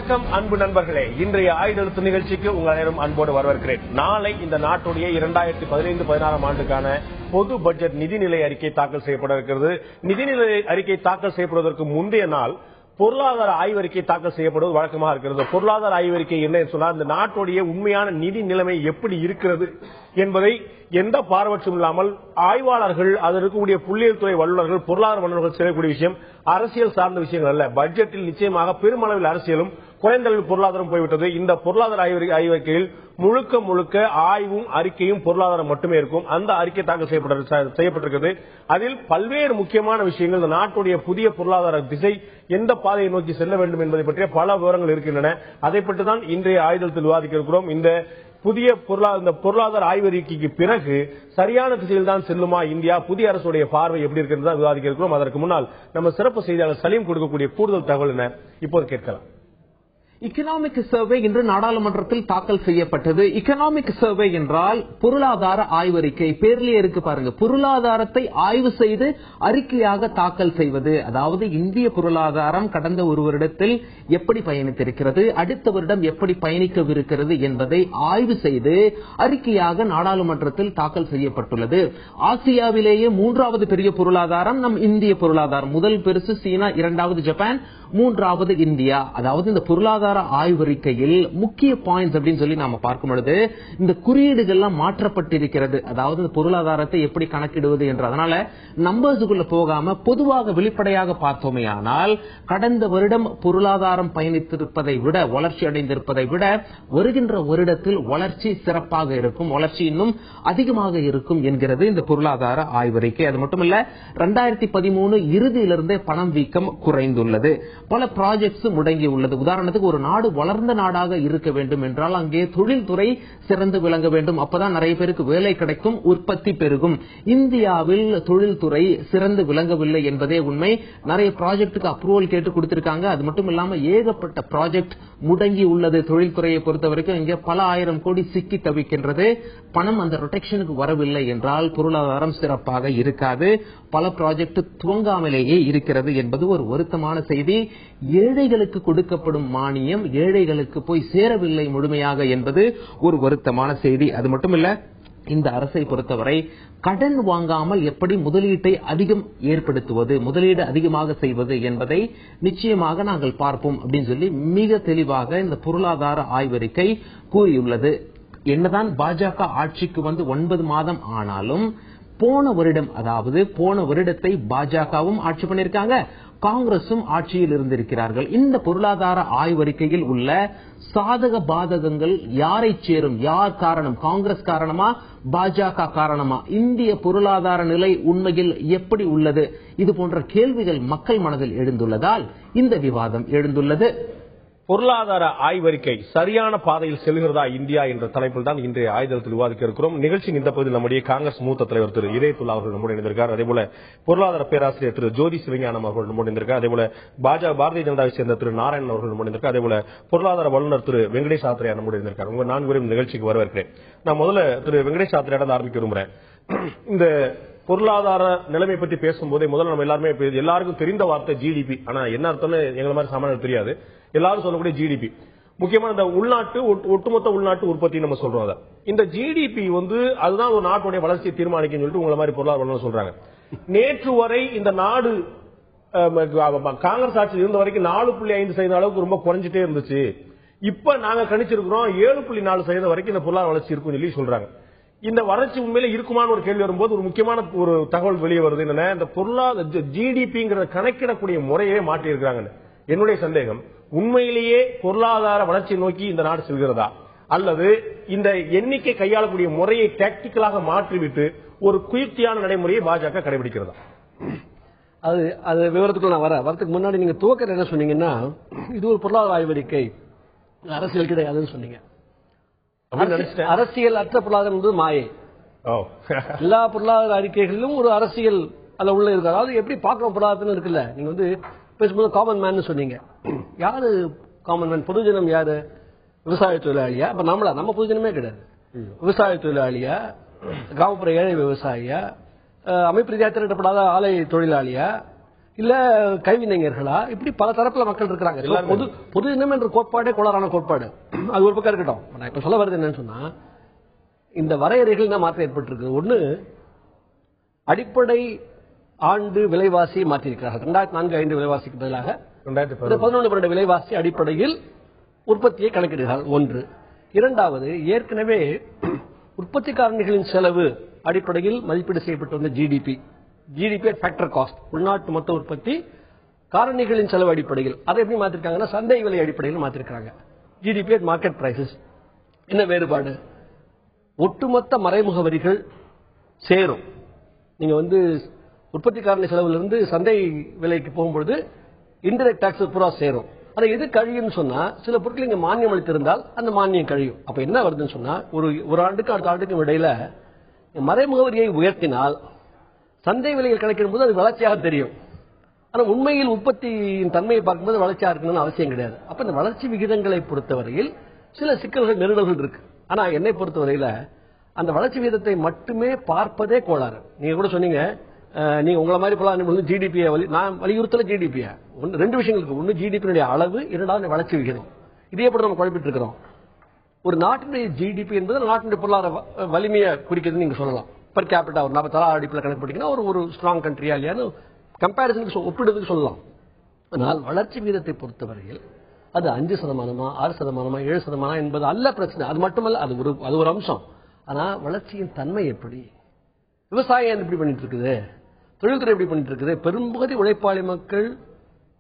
வணக்கம் அன்பு நண்பர்களே, இன்றைய ஆயுதெழுத்து நிகழ்ச்சிக்கு உங்கள் அனைவரும் அன்போடு வரவேற்கிறேன். நாளை இந்த நாட்டுடைய 2015-16 ஆண்டுக்கான பொது பட்ஜெட் நிதிநிலை அறிக்கை தாக்கல் செய்யப்பட இருக்கிறது. நிதிநிலை அறிக்கை தாக்கல் செய்யப்படுவதற்கு முந்தைய நாள் பொருளாதார ஆய்வறிக்கை தாக்கல் செய்யப்படுவது வழக்கமாக இருக்கிறது. பொருளாதார ஆய்வறிக்கை என்ன சொன்னால், இந்த நாட்டுடைய உண்மையான நிதி நிலைமை எப்படி இருக்கிறது என்பதை எந்த பாரபட்சம் இல்லாமல் ஆய்வாளர்கள், அதில் இருக்கக்கூடிய புள்ளியியல் துறை வல்லுநர்கள், பொருளாதார வல்லுநர்கள் செய்யக்கூடிய விஷயம் அரசியல் சார்ந்த விஷயங்கள் அல்ல. பட்ஜெட்டில் நிச்சயமாக பெருமளவில் அரசியலும் குறைந்த அளவில் பொருளாதாரம் போய்விட்டது. இந்த பொருளாதார ஆய்வறிக்கையில் முழுக்க முழுக்க ஆய்வும் அறிக்கையும் பொருளாதாரம் மட்டுமே இருக்கும். அந்த அறிக்கை தாக்கல் செய்யப்பட்டிருக்கிறது. அதில் பல்வேறு முக்கியமான விஷயங்கள், இந்த நாட்டுடைய புதிய பொருளாதார திசை எந்த பாதையை நோக்கி செல்ல வேண்டும் என்பதை பற்றிய பல விவரங்கள் இருக்கின்றன. அதை பற்றி தான் இன்றைய ஆயுதத்தில் விவாதிக்க இருக்கிறோம். இந்த புதிய பொருளாதார ஆய்வறிக்கைக்கு பிறகு சரியான திசையில் தான் செல்லுமா இந்தியா, புதிய அரசுடைய பார்வை எப்படி இருக்கிறது விவாதிக்க இருக்கிறோம். அதற்கு முன்னால் நம்ம சிறப்பு செய்தியாளர் சலீம் கொடுக்கக்கூடிய கூடுதல் தகவல் என்ன இப்போது கேட்கலாம். எக்கனாமிக் சர்வே இன்று நாடாளுமன்றத்தில் தாக்கல் செய்யப்பட்டது. எக்கனாமிக் சர்வே என்றால் பொருளாதார ஆய்வறிக்கை. பேர்லயே இருக்கு பாருங்க, பொருளாதாரத்தை ஆய்வு செய்து அறிக்கையாக தாக்கல் செய்வது. அதாவது இந்திய பொருளாதாரம் கடந்த ஒரு வருடத்தில் எப்படி பயணித்திருக்கிறது, அடுத்த வருடம் எப்படி பயணிக்கவிருக்கிறது என்பதை ஆய்வு செய்து அறிக்கையாக நாடாளுமன்றத்தில் தாக்கல் செய்யப்பட்டுள்ளது. ஆசியாவிலேயே மூன்றாவது பெரிய பொருளாதாரம் நம் இந்திய பொருளாதாரம். முதல் பெருசு சீனா, இரண்டாவது ஜப்பான், மூன்றாவது இந்தியா. அதாவது இந்த பொருளாதார ஆய்வறிக்கையில் முக்கிய பாயிண்ட்ஸ் அப்படின்னு சொல்லி நாம பார்க்கும் பொழுது இந்த குறியீடுகள்லாம் மாற்றப்பட்டிருக்கிறது. அதாவது இந்த பொருளாதாரத்தை எப்படி கணக்கிடுவது என்று. அதனால நம்பர்ஸுக்குள்ள போகாம பொதுவாக வெளிப்படையாக பார்த்தோமே ஆனால், கடந்த வருடம் பொருளாதாரம் பயணித்திருப்பதை விட, வளர்ச்சி அடைந்திருப்பதை விட வருகின்ற வருடத்தில் வளர்ச்சி சிறப்பாக இருக்கும், வளர்ச்சி இன்னும் அதிகமாக இருக்கும் என்கிறது இந்த பொருளாதார ஆய்வறிக்கை. அது மட்டுமல்ல, 2013 இறுதியிலிருந்தே பணம் வீக்கம் குறைந்துள்ளது. பல ப்ராஜெக்ட்ஸ் முடங்கியுள்ளது. உதாரணத்துக்கு, ஒரு நாடு வளர்ந்த நாடாக இருக்க வேண்டும் என்றால் அங்கே தொழில்துறை சிறந்து விளங்க வேண்டும். அப்பதான் நிறைய பேருக்கு வேலை கிடைக்கும், உற்பத்தி பெருகும். இந்தியாவில் தொழில்துறை சிறந்து விளங்கவில்லை என்பதே உண்மை. நிறைய ப்ராஜெக்டுக்கு அப்ரூவல் கேட்டு கொடுத்திருக்காங்க. அது மட்டும் இல்லாம ஏகப்பட்ட ப்ராஜெக்ட் முடங்கி உள்ளது. தொழில்துறையை பொறுத்த வரைக்கும் இங்கே பல ஆயிரம் கோடி சிக்கி தவிக்கின்றது. பணம் அந்த ரொட்டேஷனுக்கு வரவில்லை என்றால் பொருளாதாரம் சிறப்பாக இருக்காது. பல ப்ராஜெக்ட் துவங்காமலேயே இருக்கிறது என்பது ஒரு வருத்தமான செய்தி. ஏழைகளுக்கு கொடுக்கப்படும் மானியம் ஏழைகளுக்கு போய் சேரவில்லை முழுமையாக என்பது ஒரு வருத்தமான செய்தி. அது மட்டுமல்ல, இந்த அரசை பொறுத்தவரை கடன் வாங்காமல் எப்படி முதலீட்டை அதிகம் ஏற்படுத்துவது, முதலீடு அதிகமாக செய்வது என்பதை நிச்சயமாக நாங்கள் பார்ப்போம் அப்படின்னு சொல்லி மிக தெளிவாக இந்த பொருளாதார ஆய்வறிக்கை கூறியுள்ளது. என்னதான் பாஜக ஆட்சிக்கு வந்து 9 மாதம் ஆனாலும் போன வருடம், அதாவது போன வருடத்தை பாஜகவும் ஆட்சி பண்ணிருக்காங்க, காங்கிரசும் ஆட்சியில் இருந்திருக்கிறார்கள். இந்த பொருளாதார ஆய்வறிக்கையில் உள்ள சாதக பாதகங்கள் யாரை சேரும், யார் காரணம், காங்கிரஸ் காரணமா, பாஜக காரணமா, இந்திய பொருளாதார நிலை உண்மையில் எப்படி உள்ளது, இது போன்ற கேள்விகள் மக்கள் மனதில் எழுந்துள்ளதால் இந்த விவாதம் எழுந்துள்ளது. பொருளாதார ஆய்வறிக்கை சரியான பாதையில் செல்கிறதா இந்தியா என்ற தலைப்பில் தான் இன்றைய ஆயுதத்தில் விவாதிக்க இருக்கிறோம். நிகழ்ச்சியின் இந்த பகுதியில் நம்முடைய காங்கிரஸ் மூத்த தலைவர் திரு இதயத்துல்லா அவர்கள் நம்முடைய இணைந்திருக்கார். அதேபோல பொருளாதார பேராசிரியர் திரு ஜோதி சிவஞானம் அவர்கள் நம்முடைய இணைந்திருக்கார். அதேபோல பாரதிய ஜனதாவை சேர்ந்த திரு நாராயணன் அவர்கள் நம்முடைய இணைந்திருக்கார். அதேபோல பொருளாதார வல்லுநர் திரு வெங்கடேஷ் ஆத்ரேயா நம்முடைய இணைந்திருக்கார். உங்க 4 பேரும் நிகழ்ச்சிக்கு வரவேற்கிறேன். நான் முதல்ல திரு வெங்கடேஷ் ஆத்ரேயா ஆரம்பிக்க விரும்புறேன். இந்த பொருளாதார நிலைமை பற்றி பேசும்போதே முதல்ல நம்ம எல்லாருக்கும் தெரிந்த வார்த்தை ஜிடிபி. ஆனா என்ன அர்த்தம்னு எங்களை மாதிரி சாமானியர் தெரியாது. எல்லாரும் சொல்லக்கூடிய ஜிடிபி, முக்கியமான இந்த உள்நாட்டு ஒட்டுமொத்த உள்நாட்டு உற்பத்தி நம்ம சொல்றோம். இந்த ஜிடிபி அதுதான் ஒரு நாட்டுடைய வளர்ச்சியை தீர்மானிக்கும் சொல்லிட்டு உங்களை மாதிரி பொருளாதார சொல்றாங்க. நேற்று வரை இந்த நாடு காங்கிரஸ் ஆட்சியில் இருந்த வரைக்கும் 4.5% அளவுக்கு ரொம்ப குறைஞ்சிட்டே இருந்துச்சு. இப்ப நாங்க கணிச்சிருக்கிறோம் 7.4% வரைக்கும் இந்த பொருளாதார வளர்ச்சி இருக்கும் சொல்லி சொல்றாங்க. இந்த வளர்ச்சி உண்மையில இருக்குமான ஒரு கேள்வி வரும்போது ஒரு முக்கியமான ஒரு தகவல் வெளியே வருது. என்னன்னா, இந்த பொருளாதார ஜிடிபிங்கிறத கணக்கிடக்கூடிய முறையே மாற்றி இருக்கிறாங்க. என்னுடைய சந்தேகம், உண்மையிலேயே பொருளாதார வளர்ச்சி நோக்கி இந்த நாடு செல்கிறதா, அல்லது இந்த எண்ணிக்கை கையாளக்கூடிய முறையை டாக்டிக்கலாக மாற்றிவிட்டு ஒரு குயுக்தியான நடைமுறையை பாஜக கடைபிடிக்கிறதா? அது விவரத்துக்குள்ள நான் வரதுக்கு முன்னாடி நீங்க துவக்கத்தில் என்ன சொன்னீங்கன்னா, இது ஒரு பொருளாதார ஆய்வறிக்கை, அரசியல் கிடையாதுன்னு சொன்னீங்க. அரசியல் அற்ற பொருளாதாரம் என்பது மாயை. எல்லா பொருளாதார அறிக்கைகளிலும் ஒரு அரசியல் அதுல உள்ள இருக்கு. அதாவது எப்படி பார்க்கணும் பொருளாதாரம் இருக்குல்ல. நீங்க பேசும்போது காமன் மேன் சொன்னீங்க. யாரு காமன் மேன்? பொதுஜனம் யாரு? விவசாய தொழிலாளியா? அப்ப நம்ம பொதுஜனமே கிடையாது. விவசாய தொழிலாளியா, கிராமப்புற ஏழை விவசாயியா, அமைப்பு ரீதியாக திரட்டப்படாத ஆலை தொழிலாளியா, இல்ல கைவினைஞர்களா, இப்படி பல தரப்புல மக்கள் இருக்கிறாங்க. பொது இனம் என்ற கோட்பாடே கோளாறான கோட்பாடு. அது ஒரு பக்கம் இருக்கட்டும். நான் இப்ப சொல்ல வருது என்னன்னு சொன்னா, இந்த வரையறைகள் தான் மாற்றம் ஏற்பட்டிருக்கு. ஒண்ணு, அடிப்படை ஆண்டு விலைவாசி மாற்றியிருக்கிறார்கள். 2004-05 விலைவாசிக்கு பதிலாக 2011-12 விலைவாசி அடிப்படையில் உற்பத்தியை கணக்கிடுகிறார்கள். ஒன்று. இரண்டாவது, ஏற்கனவே உற்பத்தி காரணிகளின் செலவு அடிப்படையில் மதிப்பீடு செய்யப்பட்டு வந்த ஜிடிபி ஃபேக்டர் காஸ்ட், உள்நாட்டு மொத்த உற்பத்தி காரணிகளின் செலவு அடிப்படையில் அதை எப்படி மாத்திருக்காங்கன்னா சந்தை விலை அடிப்படையில் மாத்திருக்காங்க. GDP at market prices. என்ன வேறுபாடு? ஒட்டுமொத்த மறைமுக வரிகள் சேரும். நீங்க உற்பத்தி காரணி செலவுல இருந்து சந்தை விலைக்கு போகும்போது இன்டைரக்ட் டாக்ஸ் பூரா சேரும். அதை எது கழியும் சொன்னா, சில பொருட்கள் இங்க மானியம் அளித்திருந்தால் அந்த மானியம் கழியும். அப்ப என்ன வருதுன்னு சொன்னா, ஒரு ஆண்டுக்கு அடுத்த ஆண்டுக்கும் இடையில மறைமுக வரியை உயர்த்தினால் சந்தை விலையை கணக்கிடும் போது அது வளர்ச்சியாக தெரியும். ஆனா உண்மையில் உற்பத்தியின் தன்மையை பார்க்கும்போது வளர்ச்சியா இருக்கணும்னு அவசியம் கிடையாது. அப்ப இந்த வளர்ச்சி விகிதங்களை பொறுத்தவரையில் சில சிக்கல்கள் நெருடல்கள் இருக்கு. ஆனா என்னை பொறுத்தவரையில அந்த வளர்ச்சி விகிதத்தை மட்டுமே பார்ப்பதே கோளாறு. நீங்க கூட சொன்னீங்க, நீங்க உங்களை மாதிரி போல ஜிடிபியை நான் வலியுறுத்தல. ஜிடிபியை ரெண்டு விஷயங்களுக்கு, ஒன்னு ஜிடிபியினுடைய அளவு, இரண்டாவது வளர்ச்சி விகிதம். இதே போல நம்ம குழப்பிட்டு இருக்கிறோம். ஒரு நாட்டினுடைய ஜிடிபி என்பது நாட்டினுடைய பொருளாதார வலிமையை குறிக்கிறது நீங்க சொல்லலாம். பர் கேபிட்டா ஒரு 40 அடிப்பில் கணக்கு பண்ணிங்கன்னா ஒரு ஸ்ட்ராங் கண்ட்ரியா இல்லையான்னு கம்பேரிசனுக்கு ஒப்பிடுறதுக்கு சொல்லலாம். ஆனால் வளர்ச்சி விகிதத்தை பொறுத்தவரையில் அது 5%, 6%, 7% என்பது அல்ல பிரச்சனை. அது மட்டுமல்ல, அது ஒரு அம்சம். ஆனா வளர்ச்சியின் தன்மை எப்படி? விவசாயம் எப்படி பண்ணிட்டு இருக்குது? தொழில்துறை எப்படி பண்ணிட்டு இருக்குது? பெரும்பகுதி உழைப்பாளி மக்கள்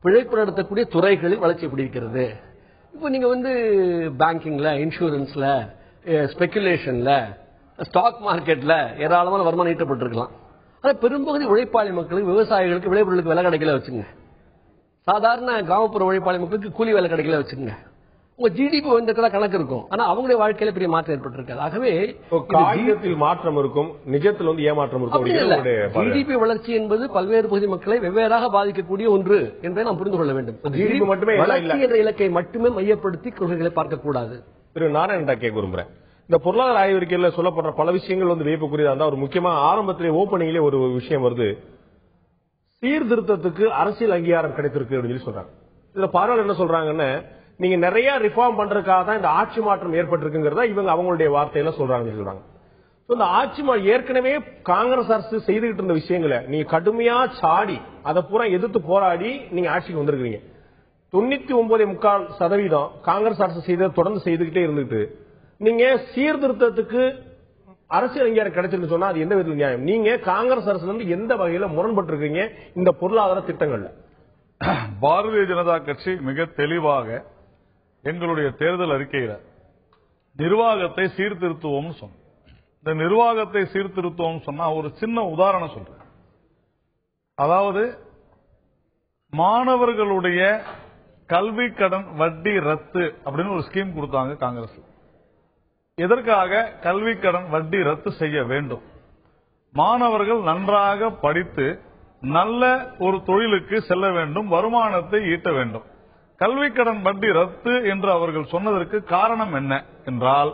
பிழைப்பு நடத்தக்கூடிய துறைகளில் வளர்ச்சி எப்படி இருக்கிறது? இப்போ நீங்க பேங்கிங்ல, இன்சூரன்ஸ்ல, ஸ்பெகுலேஷன்ல, ஸ்டாக் மார்க்கெட்ல ஏராளமான வருமானம் ஈட்டப்பட்டிருக்கலாம். ஆனா பெரும்பகுதி உழைப்பாளி மக்களுக்கு, விவசாயிகளுக்கு விளைபொருளுக்கு விலை கிடைக்கல வச்சுங்க. சாதாரண கிராமப்புற உழைப்பாளி மக்களுக்கு கூலி வேலை கிடைக்கல வச்சுங்க. உங்க ஜிடிபி கணக்கு இருக்கும். ஆனா அவங்களுடைய வாழ்க்கையில பெரிய மாற்றம் ஏற்பட்டிருக்காது. ஆகவே காகிதத்தில் மாற்றம் இருக்கும், நிஜத்தில் ஏமாற்றம் இருக்கும். ஜிடிபி வளர்ச்சி என்பது பல்வேறு பகுதி மக்களை வெவ்வேறாக பாதிக்கக்கூடிய ஒன்று என்பதை நாம் புரிந்து கொள்ள வேண்டும். ஜிடிபி மட்டுமே வளர்ச்சி என்ற இலக்கை மட்டுமே மையப்படுத்தி கொள்கைகளை பார்க்கக்கூடாது. திரு நாராயணன் கேட்க விரும்புறேன். இந்த பொருளாதார ஆய்வறிக்கையில சொல்லப்படுற பல விஷயங்கள் வியப்புக்குரியதா இருந்தா, ஒரு முக்கியமா ஆரம்பத்திலே ஓபனிங்லேயே ஒரு விஷயம் வருது, சீர்திருத்தத்துக்கு அரசியல் அங்கீகாரம் கிடைத்திருக்கு அப்படின்னு சொல்லி சொல்றாங்க. இதுல பார்வையாளர் என்ன சொல்றாங்கன்னா, நீங்க நிறைய ரிஃபார்ம் பண்றதுக்காக தான் இந்த ஆட்சி மாற்றம் ஏற்பட்டிருக்குங்கிறதா இவங்க அவங்களுடைய வார்த்தையில சொல்றாங்க. இந்த ஆட்சி ஏற்கனவே காங்கிரஸ் அரசு செய்துகிட்டு இருந்த விஷயங்களை நீங்க கடுமையா சாடி அதை பூரா எதிர்த்து போராடி நீங்க ஆட்சிக்கு வந்திருக்கீங்க. 99.4% காங்கிரஸ் அரசு செய்த தொடர்ந்து செய்துகிட்டே இருந்துட்டு நீங்க சீர்திருத்தத்துக்கு அரசியல் அங்கீகாரம் கிடைச்சிருக்கு சொன்னா அது எந்த விதத்தில் நியாயம்? நீங்க காங்கிரஸ் அரசுல இருந்து எந்த வகையில முரண்பட்டு இருக்கீங்க இந்த பொருளாதார திட்டங்கள்ல? பாரதிய ஜனதா கட்சி மிக தெளிவாக எங்களுடைய தேர்தல் அறிக்கையில நிர்வாகத்தை சீர்திருத்துவோம் சொன்னோம். இந்த நிர்வாகத்தை சீர்திருத்துவோம் சொன்னா ஒரு சின்ன உதாரணம் சொல்றேன். அதாவது மாணவர்களுடைய கல்வி கடன் வட்டி ரத்து அப்படின்னு ஒரு ஸ்கீம் கொடுத்தாங்க காங்கிரஸ். எதற்காக கல்வி கடன் வட்டி ரத்து செய்ய வேண்டும்? மாணவர்கள் நன்றாக படித்து நல்ல ஒரு தொழிலுக்கு செல்ல வேண்டும், வருமானத்தை ஈட்ட வேண்டும். கல்வி கடன் வட்டி ரத்து என்று அவர்கள் சொன்னதற்கு காரணம் என்ன என்றால்,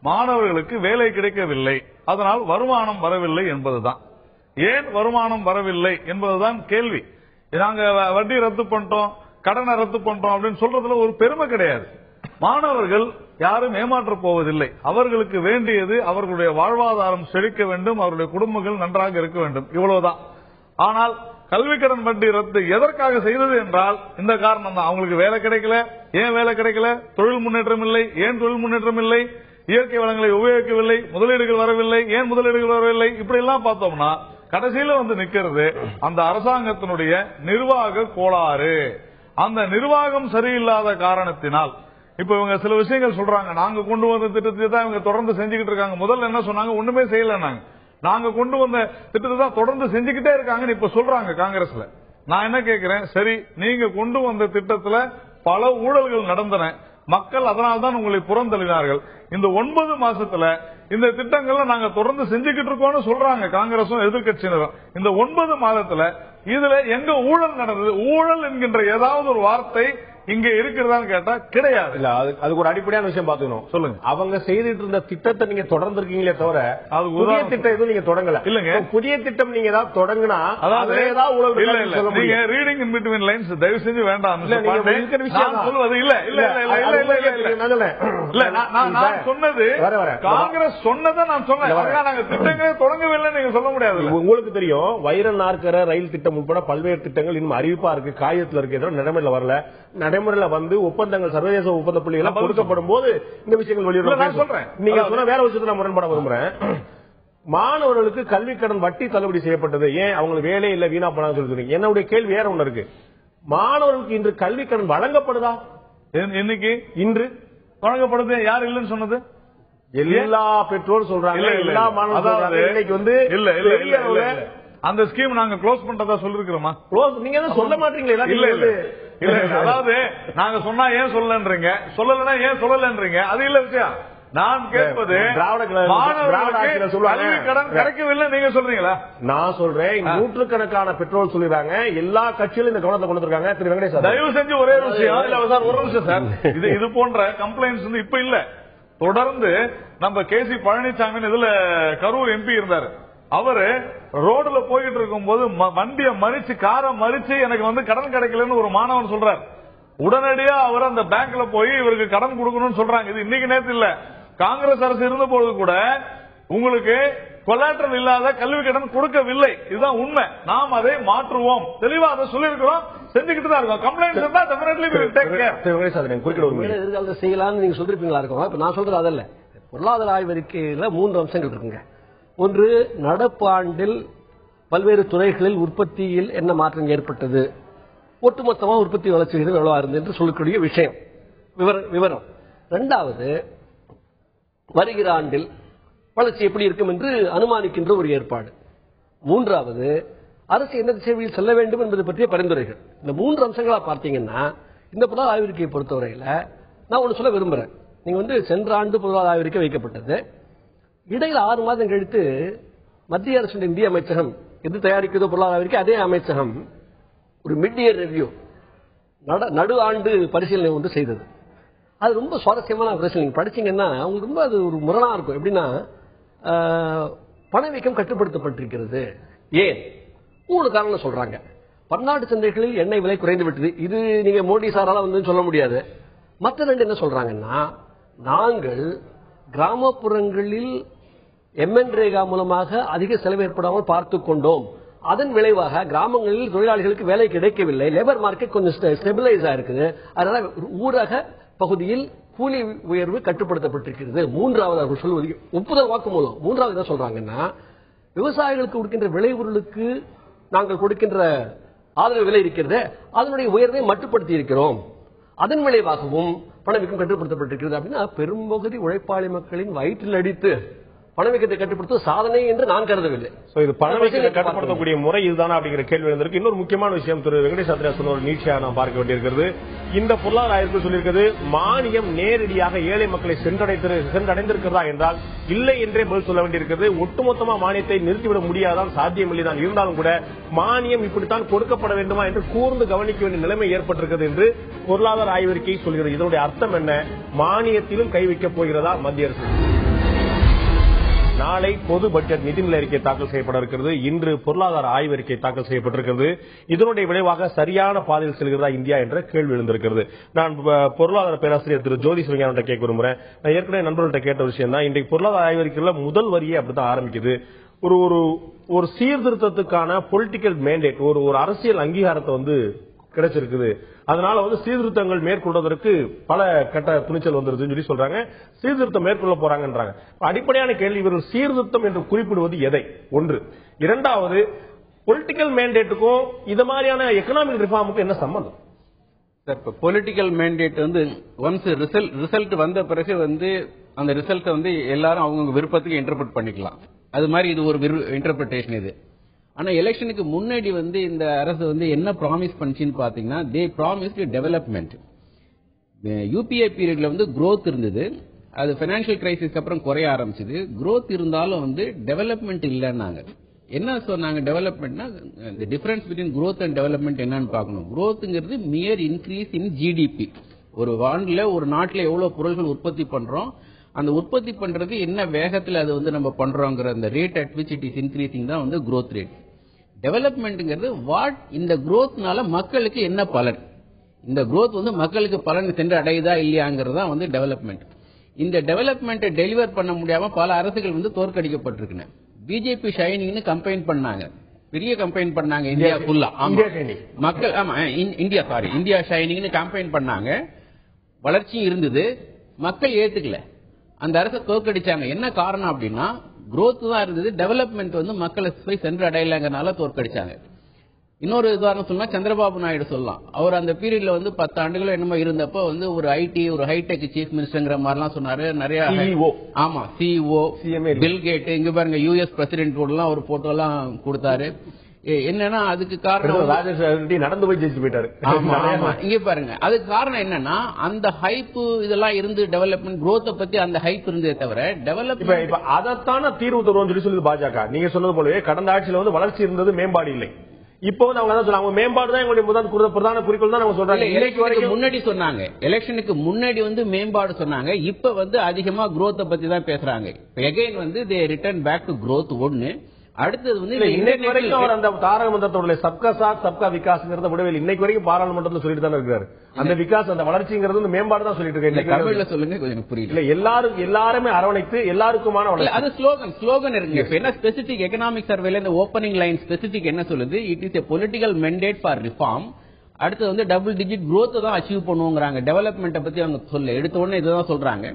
மாணவர்களுக்கு வேலை கிடைக்கவில்லை, அதனால் வருமானம் வரவில்லை என்பதுதான். ஏன் வருமானம் வரவில்லை என்பதுதான் கேள்வி. நாங்க வட்டி ரத்து பண்ணிட்டோம், கடனை ரத்து பண்றோம் அப்படின்னு சொல்றதுல ஒரு பெருமை கிடையாது. மாணவர்கள் யாரும் ஏமாற்ற போவதில்லை. அவர்களுக்கு வேண்டியது அவர்களுடைய வாழ்வாதாரம் செழிக்க வேண்டும், அவருடைய குடும்பங்கள் நன்றாக இருக்க வேண்டும், இவ்வளவுதான். ஆனால் கல்வி கடன் வட்டி ரத்து எதற்காக செய்தது என்றால் இந்த காரணம் தான். அவங்களுக்கு வேலை கிடைக்கல. ஏன் வேலை கிடைக்கல? தொழில் முன்னேற்றம் இல்லை. ஏன் தொழில் முன்னேற்றம் இல்லை? இயற்கை வளங்களை உபயோகிக்கவில்லை, முதலீடுகள் வரவில்லை. ஏன் முதலீடுகள் வரவில்லை? இப்படி எல்லாம் பார்த்தோம்னா கடைசியில நிக்கிறது அந்த அரசாங்கத்தினுடைய நிர்வாக கோளாறு. அந்த நிர்வாகம் சரியில்லாத காரணத்தினால் இப்ப இவங்க சில விஷயங்கள் சொல்றாங்க. நாங்க கொண்டு வந்த திட்டத்தை தான் இவங்க தொடர்ந்து செஞ்சுக்கிட்டு இருக்காங்க. முதல்ல என்ன சொன்னாங்க? ஒண்ணுமே செய்யல. நாங்க கொண்டு வந்த திட்டத்தை தான் தொடர்ந்து செஞ்சுக்கிட்டே இருக்காங்கன்னு இப்ப சொல்றாங்க காங்கிரஸ்ல. நான் என்ன கேட்கிறேன், சரி நீங்க கொண்டு வந்த திட்டத்துல பல ஊழல்கள் நடந்தன, மக்கள் அதனால்தான் உங்களை புறந்தள்ளினார்கள். இந்த 9 மாசத்துல இந்த திட்டங்களை நாங்க தொடர்ந்து செஞ்சுக்கிட்டு இருக்கோம்னு சொல்றாங்க காங்கிரசும் எதிர்கட்சியினரும். இந்த 9 மாதத்துல இதுல எங்க ஊழல் நடந்தது? ஊழல் என்கின்ற ஏதாவது ஒரு வார்த்தை இங்க இருக்கிறதான்னு கேட்டா கிடையாது. இல்ல அதுக்கு ஒரு அடிப்படையான விஷயம் பாத்துக்கணும். சொல்லுங்க. அவங்க செய்துட்டு இருந்த திட்டத்தை நீங்க தொடர்ந்து இருக்கீங்களே தவிர அது புதிய திட்டம் எதுவும் நீங்க தொடங்கல. இல்லங்க, புதிய திட்டம் நீங்க ஏதாவது தொடங்கினா அதாவது நீங்க ரீடிங் இன் பிட்வீன் லைன்ஸ் தயவு செஞ்சு வேண்டாம். சொல்லுவது இல்ல இல்ல இல்ல இல்ல நான் சொன்னது காங்கிரஸ் சொன்னதை நான் சொன்னேன். நாங்க திட்டங்களே தொடங்கவில்லை நீங்க சொல்ல முடியாது. உங்களுக்கு தெரியும் வைர நாற்கர ரயில் திட்டம் உட்பட பல்வேறு திட்டங்கள் இன்னும் அறிவிப்பா இருக்கு, காகிதத்தில் இருக்கு, ஏதோ நடைமுறையில் வரல. நடைமுறையில வந்து ஒப்பந்தங்கள் சர்வதேச ஒப்பந்த புள்ளிகள் கொடுக்கப்படும் போது இந்த விஷயங்கள் வெளியிட சொல்றேன். நீங்க சொன்ன வேற விஷயத்தை நான் முரண்பட விரும்புறேன். மாணவர்களுக்கு கல்வி கடன் வட்டி தள்ளுபடி செய்யப்பட்டது, ஏன் அவங்களுக்கு வேலை இல்ல வீணா போனான்னு சொல்லிருக்கீங்க. என்னுடைய கேள்வி வேற ஒண்ணு இருக்கு. மாணவர்களுக்கு இன்று கல்வி கடன் வழங்கப்படுதா? இன்னைக்கு இன்று வழங்கப்படுது. யார் இல்லன்னு சொன்னது? எல்லா பெற்றோர் சொல்றாங்க, எல்லா மாணவர்கள் இன்னைக்கு வந்து இல்ல இல்ல இல்ல அந்த ஸ்கீம் நாங்க க்ளோஸ் பண்றதா சொல்லிருக்கிறோமா? நீங்க சொல்ல மாட்டீங்களா? இல்ல இல்ல இல்ல, அதாவது நாங்க சொன்னா ஏன் சொல்லலன்றீங்க, சொல்லலன்னா ஏன் சொல்லலன்றீங்க, அது இல்ல விஷயம். நான் கேட்பது கல்வி கடன் கிடைக்கவில்லை நீங்க சொல்றீங்களா? நான் சொல்றேன் நூற்றுக்கணக்கான பெற்றோர் சொல்லிடுறாங்க, எல்லா கட்சியிலும் இந்த கவனத்தை கொண்டு வந்திருக்காங்க. திரு வெங்கடேஷ் தயவு செஞ்சு ஒரே விஷயம், இல்ல சார் ஒரு நிமிஷம் சார், இது போன்ற கம்ப்ளைண்ட்ஸ் வந்து இப்ப இல்ல, தொடர்ந்து நம்ம கேசி பழனிசாமி இதுல கரூர் எம்பி இருந்தாரு. அவரு ரோடுல போயிட்டு இருக்கும் போது வண்டியை மறிச்சு காரை மறிச்சு எனக்கு வந்து கடன் கிடைக்கலன்னு ஒரு மாணவன் சொல்றாரு. உடனடியா அவர் அந்த பேங்க்ல போய் இவருக்கு கடன் கொடுக்கணும்னு சொல்றாங்க. இது இன்னைக்கு நேத்து இல்ல, காங்கிரஸ் அரசு இருந்த போது கூட உங்களுக்கு கொலாட்ரல் இல்லாத கல்வி கடன் கொடுக்கவில்லை. இதுதான் உண்மை. நாம் அதை மாற்றுவோம், தெளிவா அதை சொல்லியிருக்கிறோம், செஞ்சுக்கிட்டு தான் இருக்கோம். கம்ப்ளைண்ட் இருந்தா எதிர்காலத்தை செய்யலாம்னு நீங்க சொல்லிருப்பீங்களா இருக்கும். இப்ப நான் சொல்றது அதல்ல. பொருளாதார ஆய்வறிக்கையில 3 அம்சங்கள் இருக்குங்க. ஒன்று, நடப்பு ஆண்டில் பல்வேறு துறைகளில் உற்பத்தியில் என்ன மாற்றம் ஏற்பட்டது, ஒட்டுமொத்தமாக உற்பத்தி வளர்ச்சி விகிதம் எவ்வளவு இருந்து என்று சொல்லக்கூடிய விஷயம் விவரம். இரண்டாவது, வருகிற ஆண்டில் வளர்ச்சி எப்படி இருக்கும் என்று அனுமானிக்கின்ற ஒரு ஏற்பாடு. மூன்றாவது, அரசு எந்த திசையில் செல்ல வேண்டும் என்பது பற்றிய பரிந்துரைகள். இந்த 3 அம்சங்களா பார்த்தீங்கன்னா இந்த பொருளாதார ஆய்வறிக்கையை பொறுத்தவரையில நான் ஒன்று சொல்ல விரும்புறேன். நீங்க வந்து சென்ற ஆண்டு பொருளாதார ஆய்வறிக்கை வைக்கப்பட்டது, இடையில 6 மாதம் கழித்து மத்திய அரசு நிதி அமைச்சகம் எது தயாரிக்கிறதோ பொருளாதார ஆய்வறிக்கை, அதே அமைச்சகம் ஒரு மிட் இயர் ரிவ்யூ நடு ஆண்டு பரிசீலனை ஒன்று செய்தது. அது ரொம்ப சுவாரஸ்யமான பரிசீலனை. நீங்க படிச்சீங்கன்னா உங்களுக்கு ரொம்ப அது ஒரு முரணா இருக்கும். எப்படின்னா, பணவீக்கம் கட்டுப்படுத்தப்பட்டிருக்கிறது. ஏன்? 3 காரணம் சொல்றாங்க. பன்னாட்டு சந்தைகளில் எண்ணெய் விலை குறைந்து விட்டது. இது நீங்க மோடி சாரால வந்து சொல்ல முடியாது. மற்ற 2 என்ன சொல்றாங்கன்னா, நாங்கள் கிராமப்புறங்களில் எம்என் ரேகா மூலமாக அதிக செலவு ஏற்படாமல் பார்த்துக் கொண்டோம். அதன் விளைவாக கிராமங்களில் தொழிலாளிகளுக்கு வேலை கிடைக்கவில்லை, லேபர் மார்க்கெட் கொஞ்சம் ஸ்டெபிலைஸ் ஆயிருக்குது. அதனால ஊரக பகுதியில் கூலி உயர்வு கட்டுப்படுத்தப்பட்டிருக்கிறது. மூன்றாவது அவர்கள் சொல்வது ஒப்புதல் வாக்குமூலம். மூன்றாவது என்ன சொல்றாங்கன்னா, விவசாயிகளுக்கு கொடுக்கின்ற விளைபொருளுக்கு நாங்கள் கொடுக்கின்ற ஆதரவு விலை இருக்கிறது, அதனுடைய உயர்வை மட்டுப்படுத்தி இருக்கிறோம். அதன் விளைவாகவும் பணவீக்கம் கட்டுப்படுத்தப்பட்டிருக்கிறது. அப்படின்னா பெரும்பகுதி உழைப்பாளி மக்களின் வயிற்றில் அடித்து பணவீக்கத்தை கட்டுப்படுத்துவது சாதனை என்று நான் கருதவில்லை. இது பணவீக்கத்தை கட்டுப்படுத்தக்கூடிய முறை இதுதானா அப்படிங்கிற கேள்வி வந்திருக்கு. இன்னொரு முக்கியமான விஷயம் திரு வெங்கடேஷ் அத்ரா சொன்ன ஒரு நீட்சியாக நாம் பார்க்க வேண்டியிருக்கிறது. இந்த பொருளாதார ஆய்வு சொல்லியிருக்கிறது, மானியம் நேரடியாக ஏழை மக்களை சென்றடைந்திருக்கிறதா என்றால் இல்லை என்றே பதில் சொல்ல வேண்டியிருக்கிறது. ஒட்டுமொத்தமா மானியத்தை நிறுத்திவிட முடியாதான், சாத்தியமில்லை தான். இருந்தாலும் கூட மானியம் இப்படித்தான் கொடுக்கப்பட வேண்டுமா என்று கூர்ந்து கவனிக்க வேண்டிய நிலைமை ஏற்பட்டிருக்கிறது என்று பொருளாதார ஆய்வறிக்கை சொல்கிறது. இதனுடைய அர்த்தம் என்ன? மானியத்திலும் கை வைக்கப் போகிறதா மத்திய அரசு? நாளை பொது பட்ஜெட் நிதிநிலை அறிக்கை தாக்கல் செய்யப்பட இருக்கிறது. இன்று பொருளாதார ஆய்வறிக்கை தாக்கல் செய்யப்பட்டிருக்கிறது. இதனுடைய விளைவாக சரியான பாதையில் செல்கிறதா இந்தியா என்ற கேள்வி எழுந்திருக்கிறது. நான் பொருளாதார பேராசிரியர் திரு ஜோதி சிவஞான கேட்க விரும்புறேன். நான் ஏற்கனவே நண்பர்கள்ட்ட கேட்ட விஷயம் தான், இன்றைக்கு பொருளாதார ஆய்வறிக்கையில முதல் வரியே அப்படித்தான் ஆரம்பிக்குது. ஒரு சீர்திருத்தத்துக்கான பொலிட்டிக்கல் மேண்டேட், ஒரு அரசியல் அங்கீகாரத்தை வந்து கிடைச்சிருக்குது. அதனால வந்து சீர்திருத்தங்கள் மேற்கொள்வதற்கு பல கட்ட துணிச்சல் வந்துருதுன்னு சொல்லி சொல்றாங்க. சீர்திருத்தம் மேற்கொள்ள போறாங்கன்றாங்க. அடிப்படையான கேள்வி, இவர்கள் சீர்திருத்தம் என்று குறிப்பிடுவது எதை? ஒன்று. இரண்டாவது, பொலிட்டிக்கல் மேண்டேட்டுக்கும் இது மாதிரியான எக்கனாமிக் ரிஃபார்முக்கும் என்ன சம்பந்தம்? இப்ப பொலிட்டிக்கல் மேண்டேட் வந்து ஒன்ஸ் ரிசல்ட் வந்த பிறகு வந்து அந்த ரிசல்ட் வந்து எல்லாரும் அவங்க விருப்பத்துக்கு இன்டர்பிரட் பண்ணிக்கலாம். அது மாதிரி இது ஒரு இன்டர்பிரேஷன் இது. ஆனா எலெக்ஷனுக்கு முன்னாடி வந்து இந்த அரசு வந்து என்ன ப்ராமிஸ் பண்ணிச்சுன்னு பாத்தீங்கன்னா, தே ப்ராமிஸ்ட் டெவலப்மெண்ட். யூபிஏ பீரியட்ல வந்து growth இருந்தது, அது பைனான்சியல் கிரைசிஸ்க்கு அப்புறம் குறைய ஆரம்பிச்சது. growth இருந்தாலும் வந்து டெவலப்மெண்ட் இல்லைன்னாங்க. என்ன சொன்னாங்க டெவலப்மெண்ட்னா the difference between growth and development என்னன்னு பார்க்கணும். growthங்கிறது mere increase in GDP. ஒரு ஆண்டுல ஒரு நாட்டில் எவ்வளவு பொருட்கள் உற்பத்தி பண்றோம், அந்த உற்பத்தி பண்றது என்ன வேகத்தில் அது வந்து நம்ம பண்றோங்கிற அந்த rate at which it is increasing தான் வந்து growth rate. டெவலப்மெண்ட்ங்கிறது வாட் இந்த growthனால மக்களுக்கு என்ன பலன், இந்த growth வந்து மக்களுக்கு பலன் சென்று அடையுதா இல்லையாங்கிறது தான் வந்து டெவலப்மெண்ட். இந்த டெவலப்மெண்ட்டை டெலிவர் பண்ண முடியாம பல அரசுகள் வந்து தோற்கடிக்கப்பட்டிருக்கின்றன. பிஜேபி ஷைனிங்னு கம்பெயின் பண்ணாங்க, பெரிய கம்பெயின் பண்ணாங்க இந்தியா ஃபுல்லா. மக்கள் இந்தியா ஷைனிங்னு கம்பெயின் பண்ணாங்க, வளர்ச்சியும் இருந்தது, மக்கள் ஏத்துக்கல, அந்த அரசை தோற்கடிச்சாங்க. என்ன காரணம் அப்படின்னா growth தான் இருந்தது, டெவலப்மெண்ட் வந்து மக்களை போய் சென்று அடையலங்கிறனால தோற்கடிச்சாங்க. இன்னொரு உதாரணம் சொன்னா சந்திரபாபு நாயுடு சொல்லலாம். அவர் அந்த பீரியட்ல வந்து 10 ஆண்டுகள் என்னமோ இருந்தப்போ வந்து ஒரு ஐடி ஒரு ஹைடெக் சீஃப் மினிஸ்டர்ங்கிற மாதிரிலாம் சொன்னாரு. நிறைய ஆமா சிஇஓ பில் கேட் இங்க பாருங்க யூஎஸ் பிரசிடென்ட் எல்லாம் ஒரு போட்டோ எல்லாம் கொடுத்தாரு. என்னன்னா அதுக்கு காரணம் நடந்து போய் ஜெயிச்சு போயிட்டாரு. இங்க பாருங்க அதுக்கு காரணம் என்னன்னா அந்த ஹைப் இதெல்லாம் இருந்து டெவலப்மெண்ட் growth பத்தி அந்த ஹைப் இருந்தே தவிர டெவலப்மெண்ட் அதைத்தான தீர்வு தருவோம் சொல்லி பாஜக. நீங்க சொன்னது போலவே கடந்த ஆட்சியில வந்து வளர்ச்சி இருந்தது, மேம்பாடு இல்லை. இப்போ வந்து அவங்க சொல்றாங்க மேம்பாடு தான் எங்களுடைய பிரதான குறிக்கோள் தான் அவங்க சொல்றாங்க. எலெக்ஷனுக்கு முன்னாடி சொன்னாங்க, எலெக்ஷனுக்கு முன்னாடி வந்து மேம்பாடு சொன்னாங்க, இப்ப வந்து அதிகமா growth பத்தி தான் பேசுறாங்க. எகைன் வந்து they return back to growth. ஒன்னு அடுத்தது வந்து இன்னைக்கு வரைக்கும் அவர் அந்த தாரக மந்திரத்தோட சப்கா சாத் சப்கா விகாஸ்ங்கிறத விடவே இன்னைக்கு வரைக்கும் பாராளுமன்றத்தில் சொல்லிட்டு தான் இருக்காரு. அந்த விகாஸ் அந்த வளர்ச்சிங்கிறது மேம்பாடு தான் சொல்லிட்டு இருக்காரு. தமிழ்ல சொல்லுங்க கொஞ்சம் புரியல. எல்லாருமே அரவணைத்து எல்லாருக்குமான வளர்ச்சி. அது ஸ்லோகன் இருக்கு. இப்ப என்ன ஸ்பெசிபிக் எகனாமிக் சர்வேல இந்த ஓப்பனிங் லைன் ஸ்பெசிபிக் என்ன சொல்லுது, it is a political mandate for reform. அடுத்து வந்து டபுள் டிஜிட் growth தான் அச்சீவ் பண்ணுவோங்கிறாங்க. டெவலப்மெண்ட் பத்தி அவங்க சொல்ல எடுத்த உடனே இதுதான் சொல்றாங்க.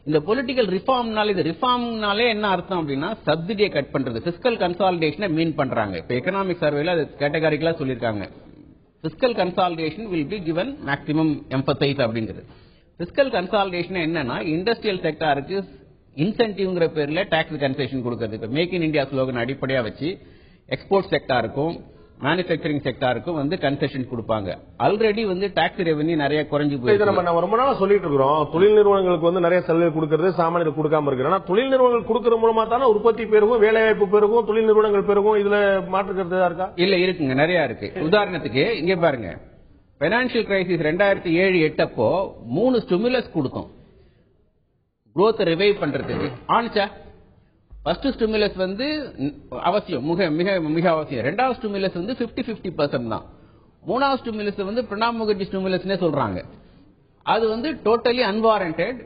இந்த பொலிட்டிக்கல் ரிஃபார்ம்னால இது ரிஃபார்ம்னாலே என்ன அர்த்தம் அப்படின்னா சப்சிடியை கட் பண்றது, பிஸ்கல் கன்சாலிடேஷனை மீன் பண்றாங்க. இப்ப எகனாமிக் சர்வேல அது கேட்டகாரிக்கலா சொல்லிருக்காங்க. Fiscal consolidation will be given maximum emphasise அப்படிங்கிறது. பிஸ்கல் கன்சாலிடேஷன் என்னன்னா இண்டஸ்ட்ரியல் செக்டாருக்கு இன்சென்டிவ்ங்கிற பேர்ல டாக்ஸ் கன்செஷன் கொடுக்கிறது. இப்ப மேக் இன் இந்தியா ஸ்லோகன் அடிப்படையா வச்சு எக்ஸ்போர்ட் செக்டாருக்கும் மேனுபேக்சரிங் செக்டாருக்கும் வந்து கன்செஷன் கொடுப்பாங்க. ஆல்ரெடி வந்து டாக்ஸ் ரெவன்யூ நிறைய குறைஞ்சு போயிருக்கு. நம்ம ரொம்ப நாளா சொல்லிட்டு இருக்கிறோம், தொழில் நிறுவனங்களுக்கு வந்து நிறைய சலுகை கொடுக்கறது சாமானியருக்கு கொடுக்காம இருக்கு. ஆனா தொழில் நிறுவனங்கள் கொடுக்கற மூலமா தானே உற்பத்தி பெருகும், வேலை வாய்ப்பு பெருகும், தொழில் நிறுவனங்கள் பெருகும். இதுல மாற்றுக்கிறதா இருக்கா? இல்ல இருக்குங்க, நிறைய இருக்கு. உதாரணத்துக்கு இங்க பாருங்க, பைனான்சியல் கிரைசிஸ் 2007-08 அப்போ 3 ஸ்டிமுலஸ் கொடுத்தோம் growth ரிவைவ் பண்றதுக்கு. ஆனிச்சா ஃபர்ஸ்ட் ஸ்டிமுலஸ் வந்து அவசியம், மிக அவசியம். ரெண்டாவது ஸ்டிமுலஸ் வந்து 50-50% தான். மூணாவது ஸ்டிமுலஸ் வந்து பிரணாப் முகர்ஜி ஸ்டிமுலஸ்னே சொல்றாங்க. அது வந்து டோட்டலி அன்வாரண்டட்.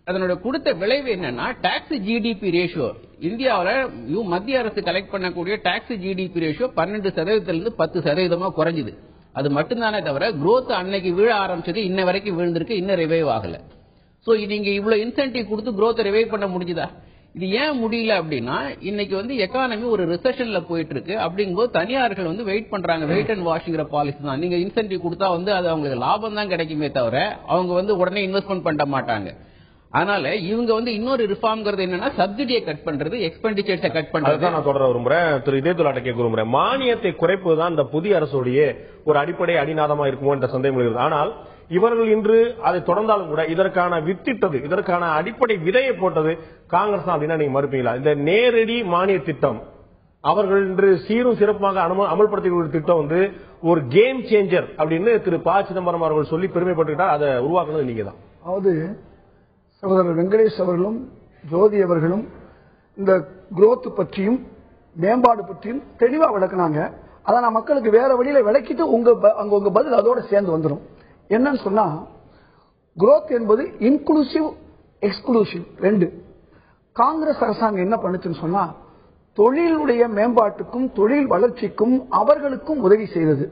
அதனோட கொடுத்த விளைவு என்னன்னா டாக்ஸ் ஜிடிபி ரேஷியோ இந்தியாவில் மத்திய அரசு கலெக்ட் பண்ணக்கூடிய டாக்ஸ் ஜிடிபி ரேஷியோ 12% 10% குறைஞ்சுது. அது மட்டும்தானே தவிர growth அன்னைக்கு வீழ ஆரம்பிச்சது இன்ன வரைக்கும் விழுந்திருக்கு, இன்னும் ரிவைவ் ஆகல. சோ நீங்க இவ்வளவு இன்சென்டிவ் கொடுத்து growth ரிவைவ் பண்ண முடிஞ்சுதா? இது ஏன் முடியல அப்படின்னா இன்னைக்கு வந்து எக்கானமி ஒரு ரிசெஷன்ல போயிட்டு இருக்கு. அப்படிங்கும்போது தனியார்கள் வந்து வெயிட் பண்றாங்க, வெயிட் அண்ட் வாஷ்ங்கிற பாலிசி தான். நீங்க இன்சென்டிவ் கொடுத்தா வந்து அது அவங்களுக்கு லாபம் தான் கிடைக்குமே தவிர அவங்க வந்து உடனே இன்வெஸ்ட்மெண்ட் பண்ண மாட்டாங்க. அதனால இவங்க வந்து இன்னொரு ரிஃபார்ம்ங்கிறது என்னன்னா சப்சிடியை கட் பண்றது, எக்ஸ்பெண்டிச்சர்ஸை கட் பண்றது. நான் தொடர விரும்புறேன், திரு இதயத்துலாட்ட கேட்க விரும்புறேன். மானியத்தை குறைப்பதுதான் இந்த புதிய அரசுடைய ஒரு அடிப்படை அடிநாதமா இருக்குமோ என்ற சந்தேகம் இருக்கிறது. ஆனால் இவர்கள் இன்று அதை தொடர்ந்தாலும் கூட இதற்கான வித்திட்டது, இதற்கான அடிப்படை விதையை போட்டது காங்கிரஸ் தான் அப்படின்னா நீங்க மறுப்பீங்களா? இந்த நேரடி மானிய திட்டம் அவர்கள் இன்று சீரும் சிறப்பாக அமல்படுத்திய திட்டம் வந்து ஒரு கேம் சேஞ்சர் அப்படின்னு திரு ப. சிதம்பரம் அவர்கள் சொல்லி பெருமைப்பட்டுக்கிட்டார். அதை உருவாக்குனது நீங்க தான். அதாவது சகோதரர் வெங்கடேஷ் அவர்களும் ஜோதி அவர்களும் இந்த growth பற்றியும் மேம்பாடு பற்றியும் தெளிவா விளக்குனாங்க. அதை நான் மக்களுக்கு வேற வழியில விளக்கிட்டு உங்க பதில் அதோட சேர்ந்து வந்துடும். என்னன்னு சொன்னா growth என்பது இன்க்ளூசிவ் எக்ஸ்க்ளூசிவ் ரெண்டு. காங்கிரஸ் அரசாங்கம் என்ன பண்ணுச்சுன்னு சொன்னா தொழிலுடைய மேம்பாட்டுக்கும் தொழில் வளர்ச்சிக்கும் அவர்களுக்கும் உதவி செய்தது.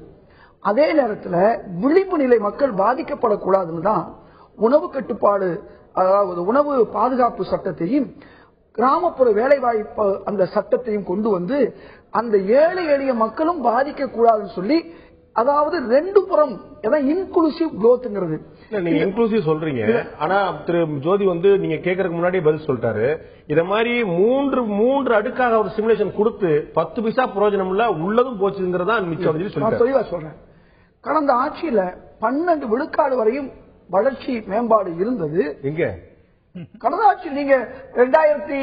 அதே நேரத்தில் விளிம்பு நிலை மக்கள் பாதிக்கப்படக்கூடாதுன்னு தான் உணவு கட்டுப்பாடு, அதாவது உணவு பாதுகாப்பு சட்டத்தையும் கிராமப்புற வேலைவாய்ப்பு அந்த சட்டத்தையும் கொண்டு வந்து அந்த ஏழை எளிய மக்களும் பாதிக்க கூடாதுன்னு சொல்லி, அதாவது ரெண்டு புறம் இன்க்ளூசிவ் growthங்கிறது. நீங்க இன்க்ளூசிவ் சொல்றீங்க, ஆனா திரு ஜோதி வந்து நீங்க கேட்கறதுக்கு முன்னாடி பதில் சொல்லிட்டாரு. இத மாதிரி மூன்று அடுக்காக ஒரு சிமுலேஷன் கொடுத்து 10 பைசா பிரயோஜனம் இல்ல, உள்ளதும் போச்சுங்கிறதா மிச்சம். தெளிவா சொல்றேன். கடந்த ஆட்சியில 12 விழுக்காடு வரையும் வளர்ச்சி மேம்பாடு இருந்தது. இங்க கடந்த ஆட்சி நீங்க 2000